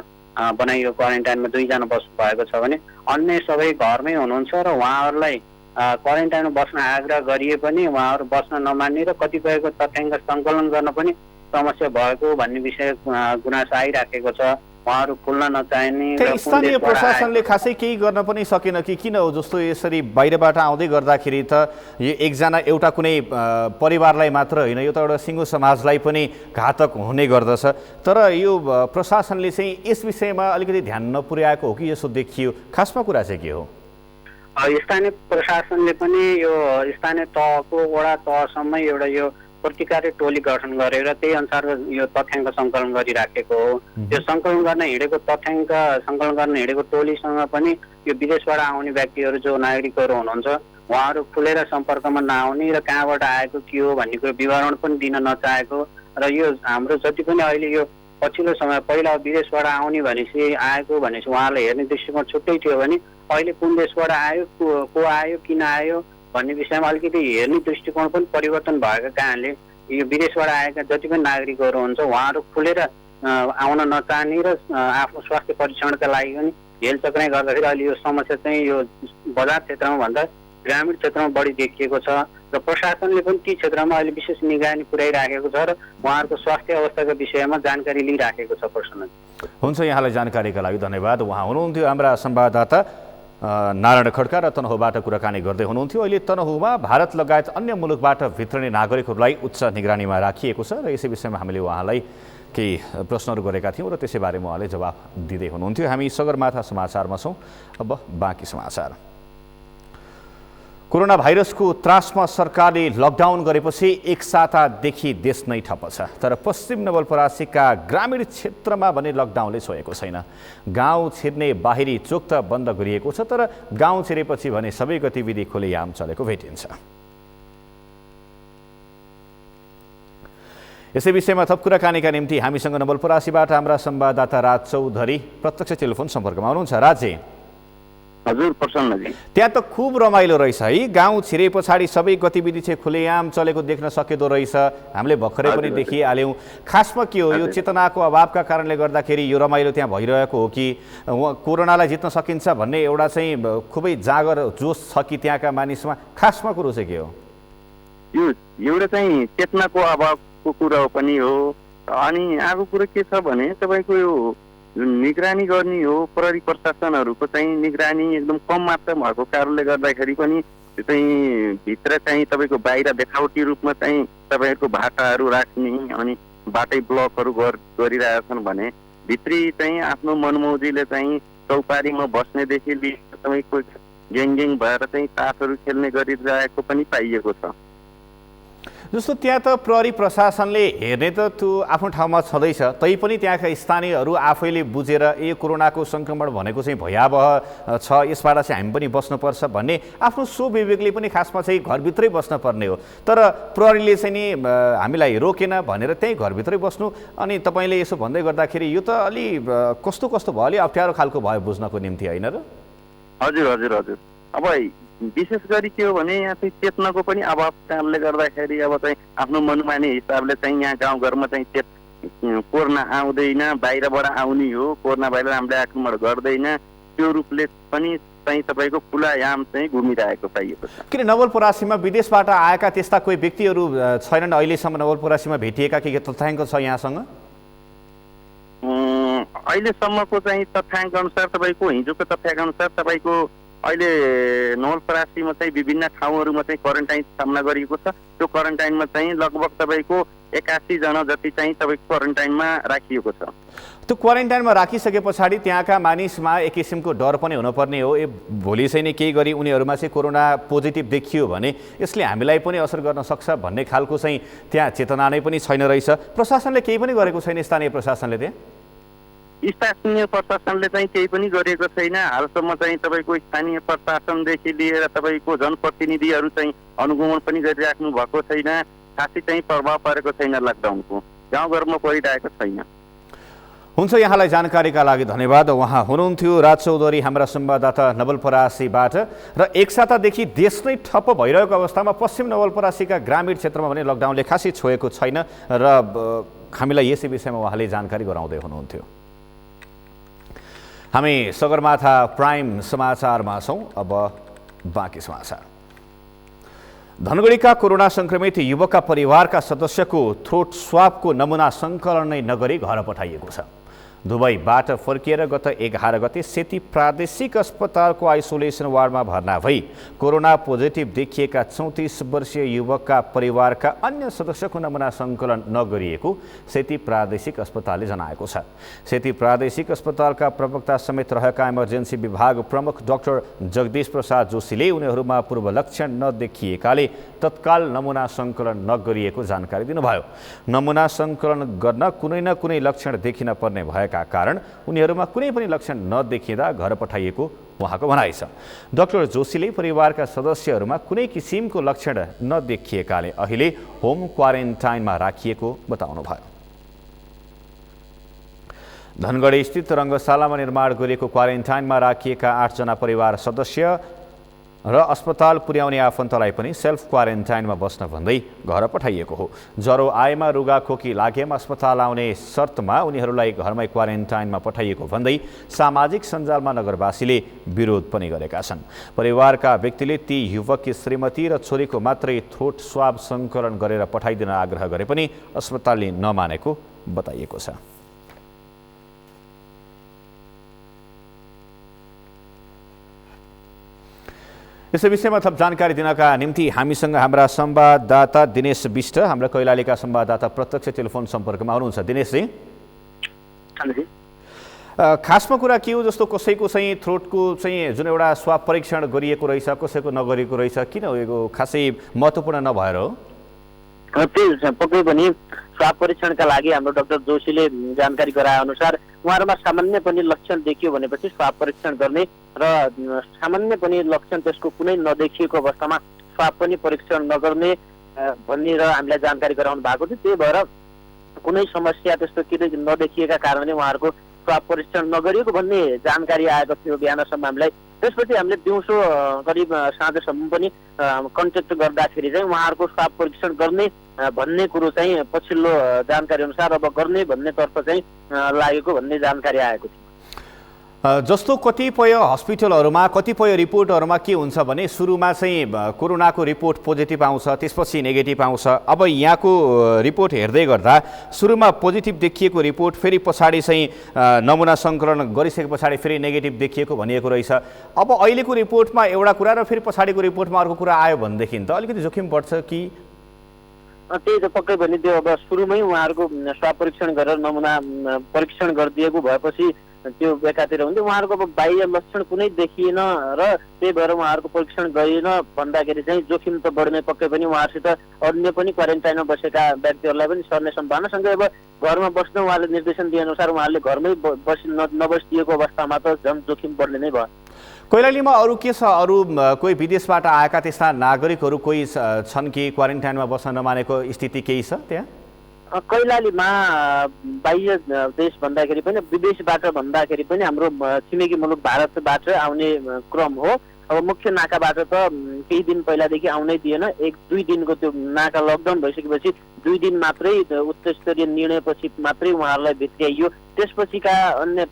बनाइएको क्वारेन्टाइनमा 2 जना बस्नु भएको छ भने अन्य सबै घरमै हुनुहुन्छ र उहाँहरूलाई क्वारेन्टाइनमा बस्न आग्रह गरिए पनि उहाँहरू बस्न नमान्ने र कतिपयको तथ्याङ्क सङ्कलन गर्न पनि समस्या भएको भन्ने विषय गुनासो आइराखेको छ। उहाँहरू खुल्न नचाहने। स्थानीय प्रशासनले खासै केही गर्न पनि सकेन कि किन हो? जस्तो यसरी बाहिरबाट आउँदै गर्दाखेरि त यो एकजना एउटा कुनै परिवारलाई मात्र होइन, यो त एउटा सिङ्गो समाजलाई पनि घातक हुने गर्दछ। तर यो प्रशासनले चाहिँ यस विषयमा अलिकति ध्यान नपुर्याएको हो कि यसो देखियो? खासमा कुरा चाहिँ के हो? स्थानीय प्रशासनले पनि यो स्थानीय तहको वडा तहसम्म एउटा यो प्रतिकारी टोली गठन गरेर त्यही अनुसार यो तथ्याङ्क सङ्कलन गरिराखेको हो। यो सङ्कलन गर्न हिँडेको तथ्याङ्क सङ्कलन गर्न हिँडेको टोलीसँग पनि यो विदेशबाट आउने व्यक्तिहरू जो नागरिकहरू हुनुहुन्छ उहाँहरू खुलेर सम्पर्कमा नआउने र कहाँबाट आएको के हो भन्ने विवरण पनि दिन नचाहेको र यो हाम्रो जति पनि अहिले यो पछिल्लो समय पहिला विदेशबाट आउने भनेपछि आएको भनेपछि उहाँलाई हेर्ने दृष्टिकोण छुट्टै थियो भने अहिले कुन देशबाट आयो, को आयो, किन आयो भन्ने विषयमा अलिकति हेर्ने दृष्टिकोण पनि परिवर्तन भएको कारणले यो विदेशबाट आएका जति पनि नागरिकहरू हुन्छ उहाँहरू खुलेर आउन नचाहने र आफ्नो स्वास्थ्य परीक्षणका लागि पनि हेलचक्राइ गर्दाखेरि अहिले यो समस्या चाहिँ यो बजार क्षेत्रमा भन्दा ग्रामीण क्षेत्रमा बढी देखिएको छ र प्रशासनले पनि ती क्षेत्रमा अहिले विशेष निगरानी पुर्याइराखेको छ र उहाँहरूको स्वास्थ्य अवस्थाको विषयमा जानकारी लिइराखेको छ प्रशासन। हुन्छ, यहाँलाई जानकारीका लागि धन्यवाद। उहाँ हुनुहुन्थ्यो हाम्रा संवाददाता नारायण खड्का र तनहुँबाट कुराकानी गर्दै हुनुहुन्थ्यो। अहिले तनहुँमा भारत लगायत अन्य मुलुकबाट भित्रने नागरिकहरूलाई उच्च निगरानीमा राखिएको छ र यसै विषयमा हामीले उहाँलाई केही प्रश्नहरू गरेका थियौँ र त्यसै बारेमा उहाँले जवाफ दिँदै हुनुहुन्थ्यो। हामी सगरमाथा समाचारमा छौँ। अब बाँकी समाचार। कोरोना भाइरसको त्रासमा सरकारले लकडाउन गरेपछि एक सातादेखि देश नै ठप्प छ। तर पश्चिम नवलपरासीका ग्रामीण क्षेत्रमा भने लकडाउनले छोएको छैन। गाउँ छिर्ने बाहिरी चोक त बन्द गरिएको छ, तर गाउँ छिरेपछि भने सबै गतिविधि खुलेआम चलेको भेटिन्छ। यसै विषयमा थप कुराकानीका निम्ति हामीसँग नवलपरासीबाट हाम्रा संवाददाता राज चौधरी प्रत्यक्ष टेलिफोन सम्पर्कमा हुनुहुन्छ। राजे, हजुर प्रसन्नजी, त्यहाँ त खुब रमाइलो रहेछ है। गाउँ छिरे पछाडि सबै गतिविधि चाहिँ खुलेआम चलेको देख्न सकिँदो रहेछ। हामीले भर्खरै पनि देखिहाल्यौँ। खासमा के हो, यो चेतनाको अभावका कारणले गर्दाखेरि यो रमाइलो त्यहाँ भइरहेको हो कि कोरोनालाई जित्न सकिन्छ भन्ने एउटा चाहिँ खुबै जागर जोस छ कि त्यहाँका मानिसमा? खासमा कुरो चाहिँ के हो? यो एउटा चाहिँ चेतनाको अभावको कुरा पनि हो। अनि अर्को कुरो के छ भने तपाईँको यो निगरानी गर्ने हो, प्रहरी प्रशासनहरूको चाहिँ निगरानी एकदम कम मात्रामा भएको कारणले गर्दाखेरि पनि त्यो चाहिँ भित्र चाहिँ तपाईँको बाहिर देखावटी रूपमा चाहिँ तपाईँहरूको भाटाहरू राख्ने अनि बाटै ब्लकहरू गरिरहेछन् भने भित्री चाहिँ आफ्नो मनमौजीले चाहिँ चौपारीमा बस्नेदेखि लिएर तपाईँको ग्याङ भएर चाहिँ तासहरू खेल्ने गरिरहेको पनि पाइएको छ। जस्तो त्यहाँ त प्रहरी प्रशासनले हेर्ने त त्यो आफ्नो ठाउँमा छँदैछ, तैपनि त्यहाँका स्थानीयहरू आफैले बुझेर यो कोरोनाको सङ्क्रमण भनेको चाहिँ भयावह छ, यसबाट चाहिँ हामी पनि बस्नुपर्छ भन्ने आफ्नो स्वविवेकले पनि खासमा चाहिँ घरभित्रै बस्नुपर्ने हो। तर प्रहरीले चाहिँ नि हामीलाई रोकेन भनेर त्यहीँ घरभित्रै बस्नु, अनि तपाईँले यसो भन्दै गर्दाखेरि यो त अलि कस्तो भयो, अलि अप्ठ्यारो खालको भयो बुझ्नको निम्ति, होइन र? हजुर हजुर हजुर। अब विशेष गरी के हो भने यहाँ चाहिँ चेतनाको पनि अभाव कारणले गर्दाखेरि अब चाहिँ आफ्नो मनमाने हिसाबले चाहिँ यहाँ गाउँघरमा चाहिँ कोरोना आउँदैन, बाहिरबाट आउने हो, कोरोना भाइरस हामीले आक्रमण गर्दैन, त्यो रूपले पनि चाहिँ तपाईँको खुलायाम चाहिँ घुमिरहेको पाइएको छ। किन नवलपरासीमा विदेशबाट आएका त्यस्ता कोही व्यक्तिहरू छैनन् अहिलेसम्म नवलपरासीमा भेटिएका के तथ्याङ्क छ यहाँसँग? अहिलेसम्मको चाहिँ तथ्याङ्क अनुसार तपाईँको हिजोको तथ्याङ्क अनुसार तपाईँको अहिले नवलपरासीमा चाहिँ विभिन्न ठाउँहरूमा चाहिँ क्वारेन्टाइन सामना गरिएको छ। त्यो क्वारेन्टाइनमा चाहिँ लगभग तपाईँको 81 जना जति चाहिँ तपाईँको क्वारेन्टाइनमा राखिएको छ। त्यो क्वारेन्टाइनमा राखिसके पछाडि त्यहाँका मानिसमा एक किसिमको डर पनि हुनुपर्ने हो, ए भोलि चाहिँ नि केही गरी उनीहरूमा चाहिँ कोरोना पोजिटिभ देखियो भने यसले हामीलाई पनि असर गर्न सक्छ भन्ने खालको चाहिँ त्यहाँ चेतना नै पनि छैन रहेछ। प्रशासनले केही पनि गरेको छैन, स्थानीय प्रशासनले त्यहाँ? स्थानीय प्रशासनले चाहिँ केही पनि गरेको छैन हालसम्म। चाहिँ तपाईँको स्थानीय प्रशासनदेखि लिएर तपाईँको जनप्रतिनिधिहरू चाहिँ अनुगमन पनि गरिराख्नु भएको छैन। खासै चाहिँ प्रभाव परेको छैन लकडाउनको, गाउँघरमा परिरहेको छैन। हुन्छ, यहाँलाई जानकारीका लागि धन्यवाद। उहाँ हुनुहुन्थ्यो राज चौधरी, हाम्रा संवाददाता नवलपरासीबाट। र एक सातादेखि देश नै ठप्प भइरहेको अवस्थामा पश्चिम नवलपरासीका ग्रामीण क्षेत्रमा भने लकडाउनले खासै छोएको छैन र हामीलाई यसै विषयमा उहाँले जानकारी गराउँदै हुनुहुन्थ्यो। हामी सगरमाथा प्राइम समाचारमा छौँ। अब बाँकी समाचार। धनगढीका कोरोना संक्रमित युवकका परिवारका सदस्यको थ्रोट स्वाबको नमुना सङ्कलन नै नगरी घर पठाइएको छ। दुबईबाट फर्किएर गत 11 गते सेती प्रादेशिक अस्पतालको आइसोलेसन वार्डमा भर्ना भई कोरोना पोजिटिभ देखिएका 34 वर्षीय युवकका परिवारका अन्य सदस्यको नमुना सङ्कलन नगरिएको सेती प्रादेशिक अस्पतालले जनाएको छ। सेती प्रादेशिक अस्पतालका प्रवक्ता समेत रहेका इमर्जेन्सी विभाग प्रमुख डाक्टर जगदीश प्रसाद जोशीले उनीहरूमा पूर्व लक्षण नदेखिएकाले तत्काल नमुना सङ्कलन नगरिएको जानकारी दिनुभयो। नमुना सङ्कलन गर्न कुनै न कुनै लक्षण देखिन पर्ने भएका कारण उनीहरूमा कुनै पनि लक्षण नदेखिँदा घर पठाइएको उहाँको भनाइ छ। डाक्टर जोशीले परिवारका सदस्यहरूमा कुनै किसिमको लक्षण नदेखिएकाले अहिले होम क्वारेन्टाइनमा राखिएको बताउनुभयो। धनगढी स्थित रङ्गशालामा निर्माण गरिएको क्वारेन्टाइनमा राखिएका 8 जना परिवार सदस्य र अस्पताल पुर्याउने आफन्तलाई पनि सेल्फ क्वारेन्टाइनमा बस्न भन्दै घर पठाइएको हो। ज्वरो आएमा रुगाखोकी लागेमा अस्पताल आउने शर्तमा उनीहरूलाई घरमै क्वारेन्टाइनमा पठाइएको भन्दै सामाजिक सञ्जालमा नगरवासीले विरोध पनि गरेका छन्। परिवारका व्यक्तिले ती युवककी श्रीमती र छोरीको मात्रै थ्रोट स्वाब सङ्कलन गरेर पठाइदिन आग्रह गरे पनि अस्पतालले नमानेको बताइएको छ। यसै विषयमा थप जानकारी दिनका निम्ति हामीसँग हाम्रा संवाददाता दिनेश विष्ट, हाम्रा कैलालीका संवाददाता प्रत्यक्ष टेलिफोन सम्पर्कमा हुनुहुन्छ। दिनेशजी, खासमा कुरा के हो, जस्तो कसैको चाहिँ थ्रोटको चाहिँ जुन एउटा स्वाब परीक्षण गरिएको रहेछ, कसैको नगरिएको रहेछ, किन हो यो खासै महत्त्वपूर्ण नभएर हो? त्यही पक्कै पनि स्वाब परीक्षणका लागि हाम्रो डाक्टर जोशीले जानकारी गराए अनुसार उहाँहरूमा सामान्य पनि लक्षण देखियो भनेपछि स्वाब परीक्षण गर्ने र सामान्य पनि लक्षण त्यसको कुनै नदेखिएको अवस्थामा स्वाब पनि परीक्षण नगर्ने भन्ने र हामीलाई जानकारी गराउनु भएको थियो। त्यही भएर कुनै समस्या त्यस्तो के नदेखिएका कारणले उहाँहरूको स्वाब परीक्षण नगरिएको भन्ने जानकारी आएको थियो बिहानसम्म हामीलाई। त्यसपछि हामीले दिउँसो करिब साँझसम्म पनि कन्ट्याक्ट गर्दाखेरि चाहिँ उहाँहरूको स्वाब परीक्षण गर्ने भन्ने कुरो चाहिँ पछिल्लो जानकारी अनुसार अब गर्ने भन्नेतर्फ चाहिँ लागेको भन्ने जानकारी आएको थियो। जस्तो कतिपय हस्पिटलहरूमा कतिपय रिपोर्टहरूमा के हुन्छ भने सुरुमा चाहिँ कोरोनाको रिपोर्ट पोजिटिभ आउँछ, त्यसपछि नेगेटिभ आउँछ। अब यहाँको रिपोर्ट हेर्दै गर्दा सुरुमा पोजिटिभ देखिएको रिपोर्ट फेरि पछाडि चाहिँ नमुना सङ्कलन गरिसके पछाडि फेरि नेगेटिभ देखिएको भनिएको रहेछ। अब अहिलेको रिपोर्टमा एउटा कुरा र फेरि पछाडिको रिपोर्टमा अर्को कुरा आयो भनेदेखि त अलिकति जोखिम बढ्छ कि? त्यही त पक्कै पनि त्यो अब सुरुमै उहाँहरूको स्वाब परीक्षण गरेर नमुना परीक्षण गरिदिएको भएपछि त्यो एकातिर हुन्थ्यो। उहाँहरूको अब बाह्य लक्षण कुनै देखिएन र त्यही भएर उहाँहरूको परीक्षण गरिएन भन्दाखेरि चाहिँ जोखिम त बढ्ने पक्कै पनि। उहाँहरूसित अन्य पनि क्वारेन्टाइनमा बसेका व्यक्तिहरूलाई पनि सर्ने सम्भावना, सँगै अब घरमा बस्न उहाँले निर्देशन दिएअनुसार उहाँहरूले घरमै नबसिदिएको अवस्थामा त झन् जोखिम बढ्ने नै भयो। कैलालीमा अरू के छ? अरू कोही विदेशबाट आएका त्यस्ता नागरिकहरू कोही छन् कि क्वारेन्टाइनमा बस्न नमानेको स्थिति केही छ त्यहाँ? कैलालीमा बाह्य देश भन्दाखेरि पनि विदेशबाट भन्दाखेरि पनि हाम्रो छिमेकी मुलुक भारतबाट आउने क्रम हो। अब मुख्य नाकाबाट त केही दिन पहिलादेखि आउनै दिएन। 1-2 दिनको त्यो नाका लकडाउन भइसकेपछि 2 दिन मात्रै उच्च स्तरीय निर्णयपछि मात्रै उहाँहरूलाई भित्र्याइयो। त्यसपछिका अन्य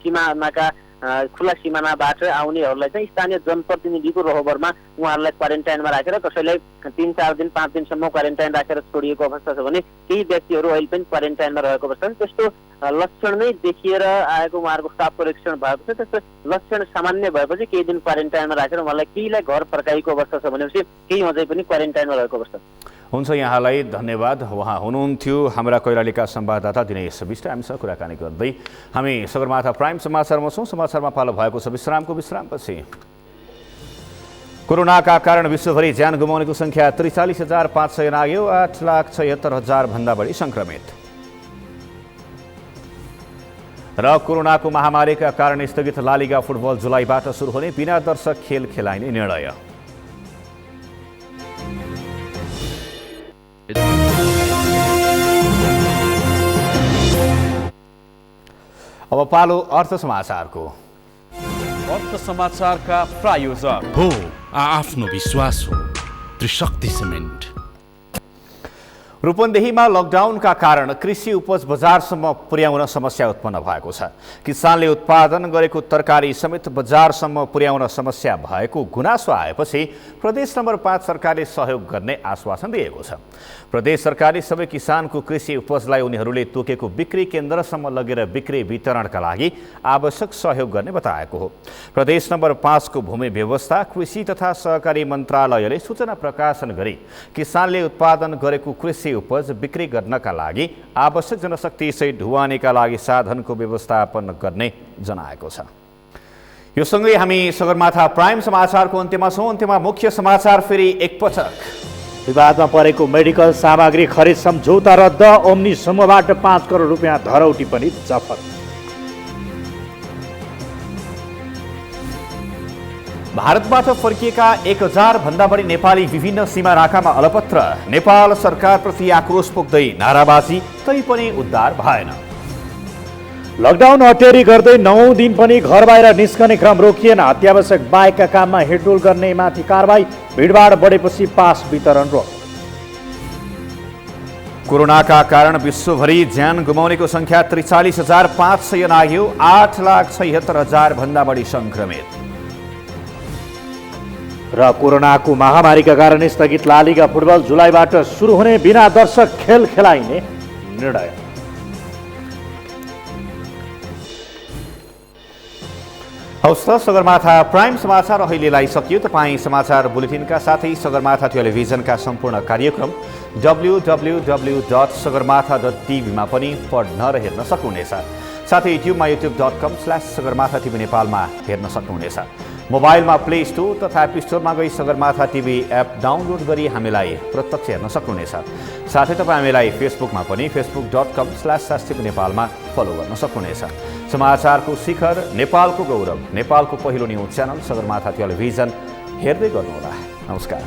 सीमा नाका खुला सिमानाबाट आउनेहरूलाई चाहिँ स्थानीय जनप्रतिनिधिको रोहबरमा उहाँहरूलाई क्वारेन्टाइनमा राखेर कसैलाई 3-4 दिन 5 दिनसम्म क्वारेन्टाइन राखेर छोडिएको अवस्था छ भने केही व्यक्तिहरू अहिले पनि क्वारेन्टाइनमा रहेको अवस्था छ। त्यस्तो लक्षण नै देखिएर आएको उहाँहरूको स्वाब परीक्षण भएको छ। त्यस्तो लक्षण सामान्य भएपछि केही दिन क्वारेन्टाइनमा राखेर उहाँलाई केहीलाई घर फर्काएको अवस्था छ भनेपछि केही अझै पनि क्वारेन्टाइनमा रहेको अवस्था छ। हुन्छ, यहाँलाई धन्यवाद। उहाँ हुनुहुन्थ्यो हाम्रा कैलालीका संवाददाता दिनेश विष्ट। हामीसँग कुराकानी गर्दै हामी सगरमाथा प्राइम समाचारमा छौँ। समाचारमा पालो भएको छ विश्रामपछि। कोरोनाका कारण विश्वभरि ज्यान गुमाउनेको सङ्ख्या 43,500 नाग्यो। 8,76,000 भन्दा बढी सङ्क्रमित। र कोरोनाको महामारीका कारण स्थगित लालिगा फुटबल जुलाईबाट सुरु हुने बिना दर्शक खेल खेलाइने निर्णय। अब पालो अर्थ समाचारको। अर्थ समाचारका प्रायोजक हो आफ्नो विश्वास हो त्रिशक्ति सिमेन्ट। रूपन्देहीमा लकडाउनका कारण कृषि उपज बजारसम्म पुर्याउन समस्या उत्पन्न भएको छ। किसानले उत्पादन गरेको तरकारी समेत बजारसम्म पुर्याउन समस्या भएको गुनासो आएपछि प्रदेश नम्बर 5 सरकारले सहयोग गर्ने आश्वासन दिएको छ। प्रदेश सरकारले सबै किसानको कृषि उपजलाई उनीहरूले तोकेको बिक्री केन्द्रसम्म लगेर बिक्री वितरणका लागि आवश्यक सहयोग गर्ने बताएको हो। प्रदेश नम्बर 5 को भूमि व्यवस्था कृषि तथा सहकारी मन्त्रालयले सूचना प्रकाशन गरी किसानले उत्पादन गरेको कृषि उपज बिक्री गर्नका लागि आवश्यक जनशक्ति सहित ढुवानीका लागि साधनको व्यवस्थापन गर्ने जनाएको छ। यो सँगै हामी सगरमाथा प्राइम समाचारको अन्त्यमा छौँ। अन्त्यमा मुख्य समाचार फेरि एकपटक। विवादमा परेको मेडिकल सामग्री खरिद सम्झौता रद्द। ओम्नी समूहबाट 5 करोड रुपियाँ धरौटी पनि जफत। भारतबाट फर्किएका 1000 भन्दा बढी नेपाली विभिन्न सीमा नाकामा अलपत्र। नेपाल सरकारप्रति आक्रोश पोख्दै नाराबाजी, तैपनि उद्धार भएन। लकडाउन हटेरी गर्दै 9 दिन पनि घर बाहिर निस्कने क्रम रोकिएन। अत्यावश्यक बाहेकका काममा हिँडडुल गर्ने माथि कारबाही। भिडभाड बढेपछि पास वितरण रोक। कोरोनाका कारण विश्वभरि ज्यान गुमाउनेको सङ्ख्या 43,500 नाग्यो। 8,76,000 भन्दा बढी सङ्क्रमित। र कोरोनाको महामारीका कारण स्थगित लालिगा फुटबल जुलाईबाट सुरु हुने बिना दर्शक खेल खेलाइने निर्णय। हवस् त सगरमाथा प्राइम समाचार अहिलेलाई सकियो। तपाईँ समाचार बुलेटिनका साथै सगरमाथा टेलिभिजनका सम्पूर्ण कार्यक्रम www.sagarmatha.tv मा पनि पढ्न र हेर्न सक्नुहुनेछ। साथै युट्युबमा youtube.com/sagarmatha TV नेपालमा हेर्न सक्नुहुनेछ। मोबाइलमा प्ले स्टोर तथा एप स्टोरमा गई सगरमाथा टिभी एप डाउनलोड गरी हामीलाई प्रत्यक्ष हेर्न सक्नुहुनेछ। साथै तपाईँ हामीलाई फेसबुकमा पनि facebook.com/sastv नेपालमा फलो गर्न सक्नुहुनेछ। समाचारको शिखर, नेपालको गौरव, नेपालको पहिलो न्युज च्यानल सगरमाथा टेलिभिजन हेर्दै गर्नुहोला। नमस्कार।